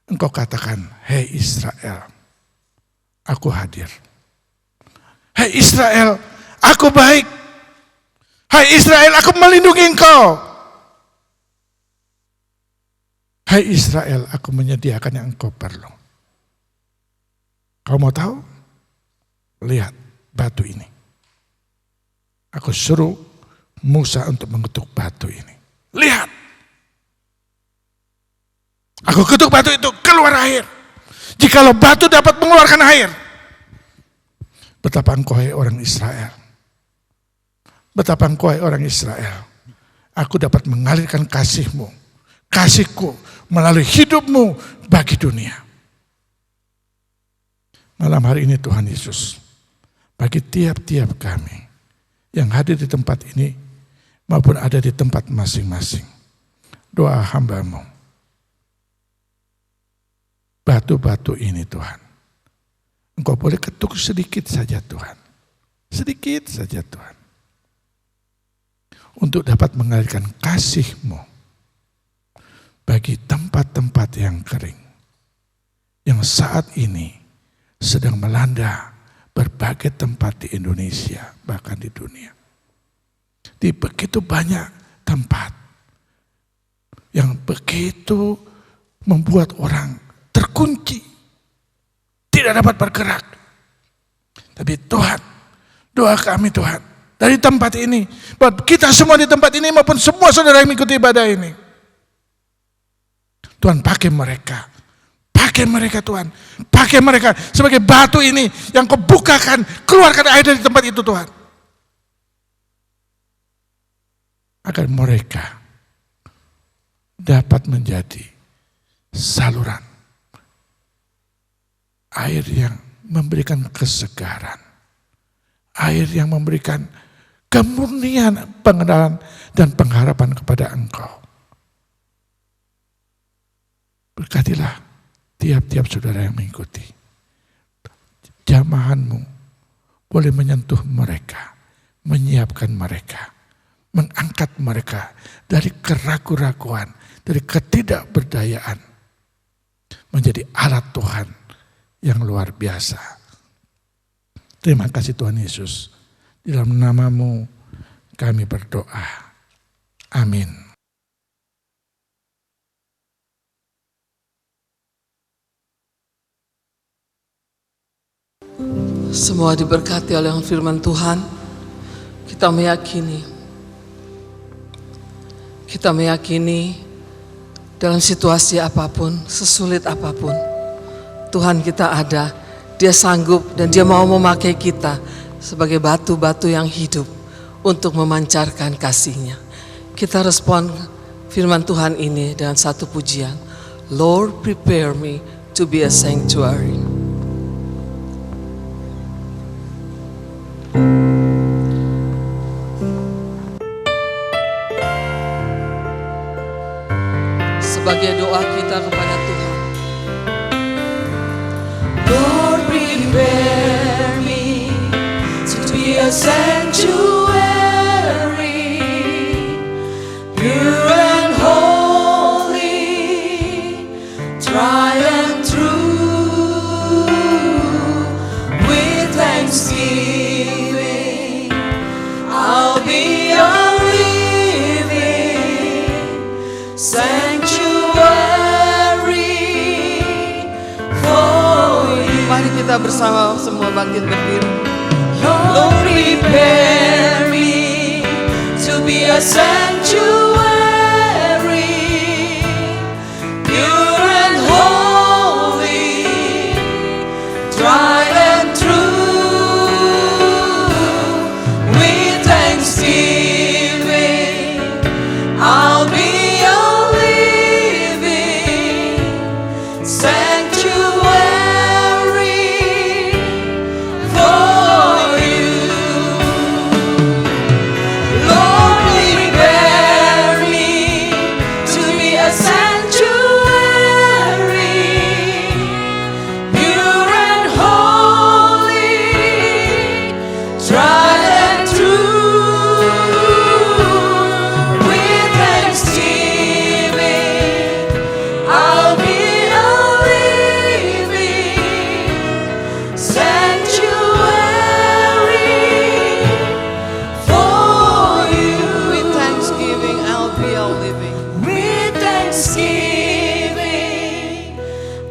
S3: engkau katakan, hei Israel, aku hadir. Hei Israel, aku baik. Hai Israel, aku melindungi engkau. Hai Israel, aku menyediakan yang engkau perlu. Kau mau tahu? Lihat batu ini. Aku suruh Musa untuk mengetuk batu ini. Lihat. Aku ketuk batu itu, keluar air. Jikalau batu dapat mengeluarkan air. Betapa engkau hai orang Israel. Betapa engkau hai orang Israel. Aku dapat mengalirkan kasih-Mu, kasih-Ku melalui hidupmu bagi dunia. Malam hari ini Tuhan Yesus, bagi tiap-tiap kami yang hadir di tempat ini maupun ada di tempat masing-masing, doa hamba-Mu, batu-batu ini Tuhan, Engkau boleh ketuk sedikit saja Tuhan, sedikit saja Tuhan, untuk dapat mengalirkan kasih-Mu bagi tempat-tempat yang kering, yang saat ini sedang melanda berbagai tempat di Indonesia, bahkan di dunia. Di begitu banyak tempat yang begitu membuat orang terkunci, tidak dapat bergerak. Tapi Tuhan, doa kami Tuhan, dari tempat ini, buat kita semua di tempat ini maupun semua saudara yang mengikuti ibadah ini, Tuhan pakai mereka. Pakai mereka Tuhan, pakai mereka sebagai batu ini yang Kau bukakan, keluarkan air dari tempat itu Tuhan. Agar mereka dapat menjadi saluran air yang memberikan kesegaran, air yang memberikan kemurnian, pengenalan dan pengharapan kepada Engkau. Berkatilah tiap-tiap saudara yang mengikuti. Jamahan-Mu boleh menyentuh mereka, menyiapkan mereka, mengangkat mereka dari keraguan-raguan, dari ketidakberdayaan, menjadi alat Tuhan yang luar biasa. Terima kasih Tuhan Yesus. Di dalam nama-Mu kami berdoa. Amin.
S1: Semua diberkati oleh firman Tuhan. Kita meyakini dalam situasi apapun, sesulit apapun, Tuhan kita ada. Dia sanggup dan Dia mau memakai kita sebagai batu-batu yang hidup untuk memancarkan kasih-Nya. Kita respon firman Tuhan ini dengan satu pujian. Lord, prepare me to be a sanctuary. Sebagai doa kita kepada Tuhan.
S6: Lord, prepare me to be a sanctuary, pure and holy, tried and true, with thanksgiving, I'll be a living sanctuary for you.
S1: Mari kita bersama semua bangkit berdiri.
S6: Lord, prepare me to be a sanctuary, pure and holy, tried and true, with thanksgiving, I'll be a living sanctuary for you. Lord, prepare me to be a sanctuary, pure and holy, tried and true, with thanksgiving, I'll be a living sanctuary for you.
S1: With thanksgiving, I'll be a living.
S6: With thanksgiving,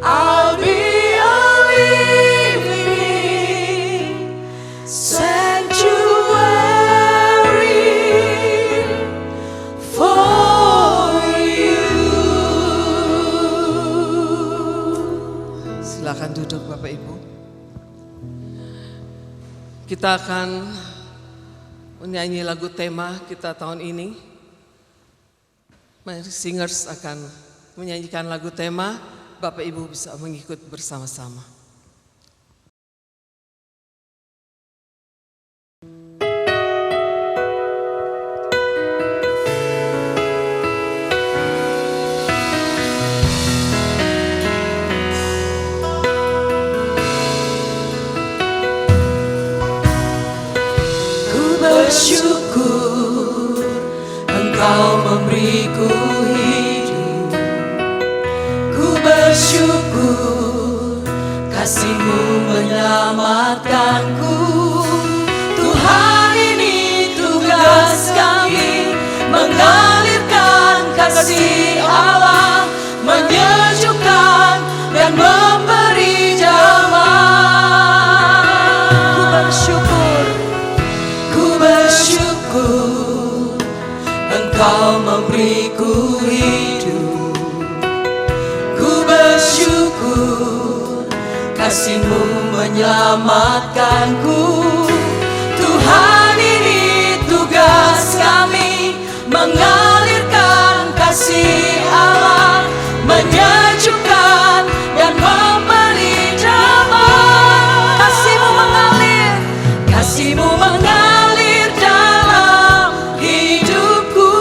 S6: I'll be a living sanctuary for you.
S1: Silakan duduk Bapak Ibu. Kita akan menyanyi lagu tema kita tahun ini. Mari singers akan menyanyikan lagu tema. Bapak Ibu bisa mengikut bersama-sama.
S6: Ku bersyukur Engkau memberiku hidup. Ku bersyukur kasih-Mu menyelamatkanku. Tuhan, ini tugas kami, mengalirkan kasih Allah, menyejukkan dan memberi damai. Ku bersyukur Engkau memberiku hidup. Ku bersyukur kasih-Mu menyelamatkanku. Tuhan, ini tugas kami, mengalirkan kasih Allah, menyejukkan dan memberi damai. Kasih-Mu mengalir dalam hidupku.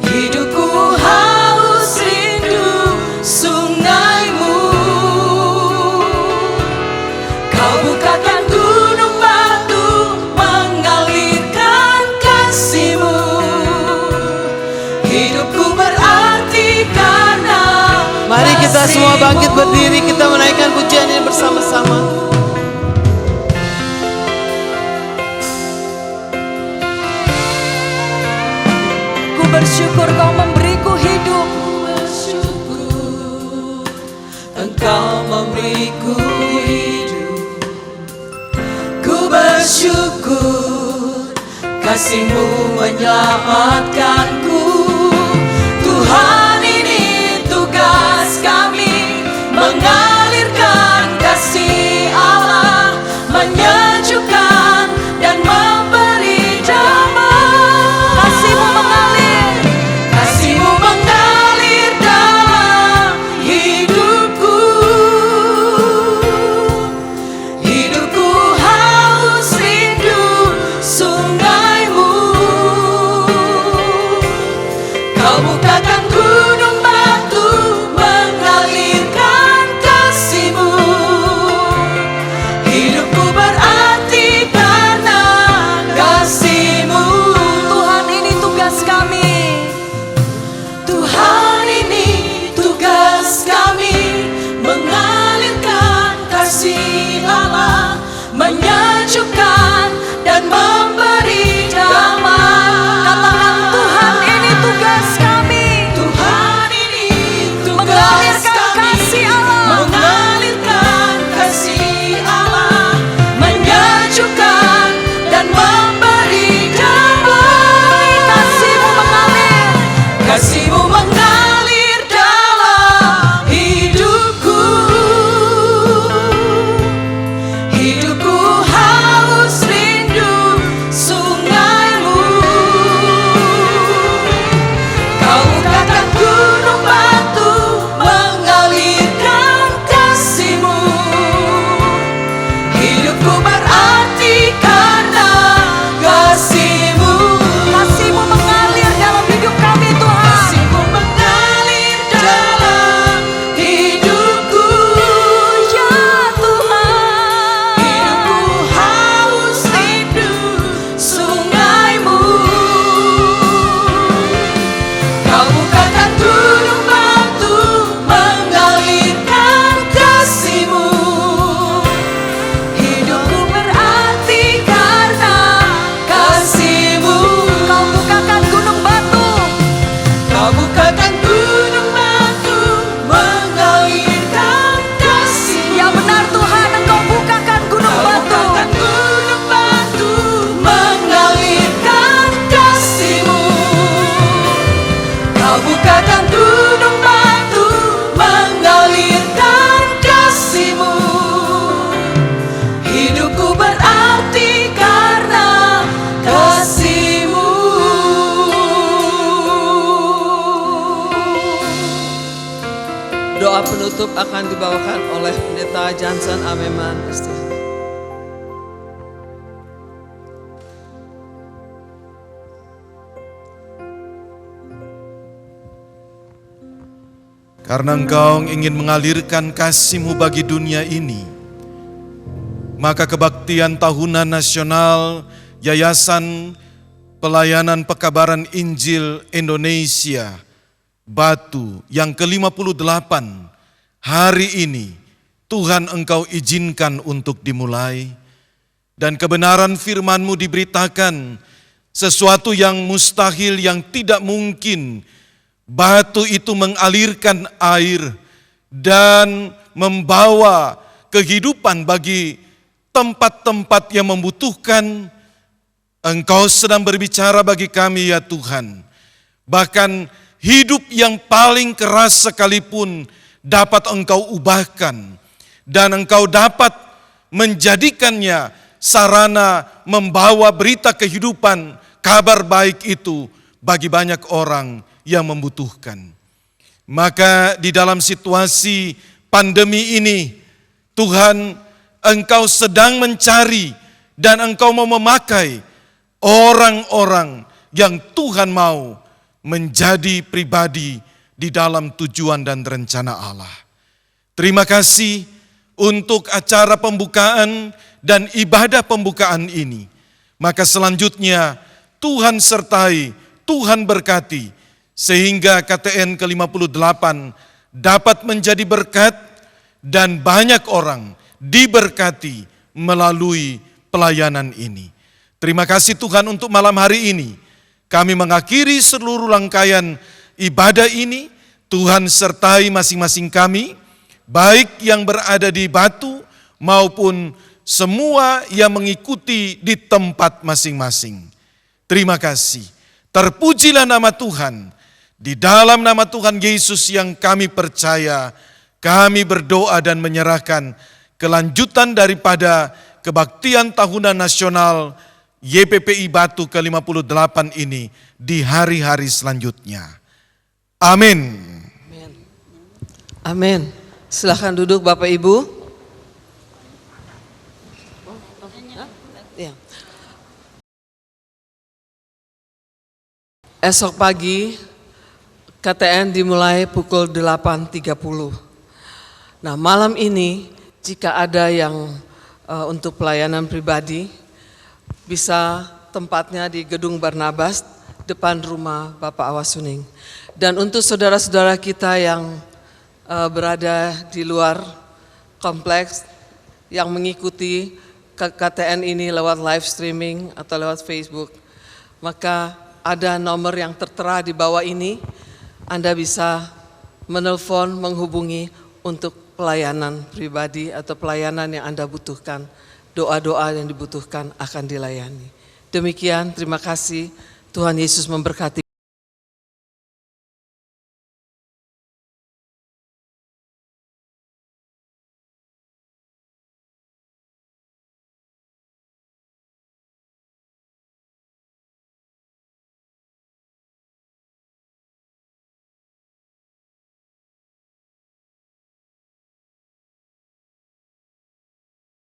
S6: Hidupku haus rindu sungai-Mu. Kau bukakan gunung batu, mengalirkan kasih-Mu. Hidupku berarti karena
S1: Mari kita semua
S6: kasih-Mu.
S1: bangkit berdiri, kita menaikkan pujian ini bersama-sama.
S6: Ku bersyukur Kau memberiku hidup. Ku bersyukur Engkau memberiku hidup. kasih-Mu menyelamatkanku. Tuhan, ini tugas kami, mengalirkan kasih Allah, menyejukkan dan memberi damai. Kasih-Mu mengalir, kasih-Mu mengalir dalam hidupku. Hidupku haus rindu sungai-Mu. Kau bukakan gunung batu, mengalirkan kasih-Mu. Hidupku berarti karena kasih-Mu. Tuhan, ini tugas kami. Tuhan, ini tugas kami, mengalirkan kasih Allah, menyejukkan dan memberi damai. Katakan, Tuhan, ini tugas kami. Tuhan, ini tugas kami, kasih Allah, mengalirkan kasih Allah, menyejukkan dan memberi damai. Kasih-Mu mengalir, kasih-Mu mengalir dalam hidupku. Hidupku haus rindu sungai-Mu. Kau bukakan gunung batu, mengalirkan kasih-Mu. Hidupku berarti karena kasih-Mu. Kasih-Mu mengalir dalam hidup kami, Tuhan. Kasih-Mu mengalir dalam hidupku, ya Tuhan. Hidupku haus rindu sungai-Mu. Kau bukakan gunung batu, mengalirkan kasih-Mu. Hidupku berarti karena kasih-Mu. Kau bukakan gunung batu, kau bukakan gunung batu, mengalirkan kasih-Mu. Ya benar Tuhan, Engkau bukakan gunung batu. Kau bukakan gunung batu, mengalirkan kasih-Mu. Kau bukakan gunung batu, mengalirkan kasih-Mu. Hidupku berarti karena kasih-Mu.
S1: Doa penutup akan dibawakan oleh Pendeta Johnson Ameman.
S7: Karena Engkau ingin mengalirkan kasih-Mu bagi dunia ini, maka kebaktian tahunan nasional Yayasan Pelayanan Pekabaran Injil Indonesia Batu yang ke-58 hari ini Tuhan Engkau izinkan untuk dimulai, dan kebenaran firman-Mu diberitakan, sesuatu yang mustahil, yang tidak mungkin. Batu itu mengalirkan air dan membawa kehidupan bagi tempat-tempat yang membutuhkan. Engkau sedang berbicara bagi kami, ya Tuhan. Bahkan hidup yang paling keras sekalipun dapat Engkau ubahkan, dan Engkau dapat menjadikannya sarana membawa berita kehidupan, kabar baik itu bagi banyak orang yang membutuhkan. Maka di dalam situasi pandemi ini, Tuhan, Engkau sedang mencari dan Engkau mau memakai orang-orang yang Tuhan mau menjadi pribadi di dalam tujuan dan rencana Allah. Terima kasih untuk acara pembukaan dan ibadah pembukaan ini. Maka selanjutnya Tuhan sertai, Tuhan berkati, sehingga KTN ke-58 dapat menjadi berkat dan banyak orang diberkati melalui pelayanan ini. Terima kasih Tuhan untuk malam hari ini. Kami mengakhiri seluruh rangkaian ibadah ini. Tuhan sertai masing-masing kami, baik yang berada di Batu maupun semua yang mengikuti di tempat masing-masing. Terima kasih. Terpujilah nama Tuhan. Di dalam nama Tuhan Yesus yang kami percaya, kami berdoa dan menyerahkan kelanjutan daripada kebaktian tahunan nasional YPPI Batu ke-58 ini di hari-hari selanjutnya. Amin.
S1: Amin. Silakan duduk Bapak Ibu. Ya. Esok pagi KTN dimulai pukul 8.30. Nah, malam ini jika ada yang untuk pelayanan pribadi, bisa tempatnya di Gedung Barnabas depan rumah Bapak Awasuning. Dan untuk saudara-saudara kita yang berada di luar kompleks yang mengikuti KTN ini lewat live streaming atau lewat Facebook, maka ada nomor yang tertera di bawah ini. Anda bisa menelpon, menghubungi untuk pelayanan pribadi atau pelayanan yang Anda butuhkan. Doa-doa yang dibutuhkan akan dilayani. Demikian, terima kasih. Tuhan Yesus memberkati.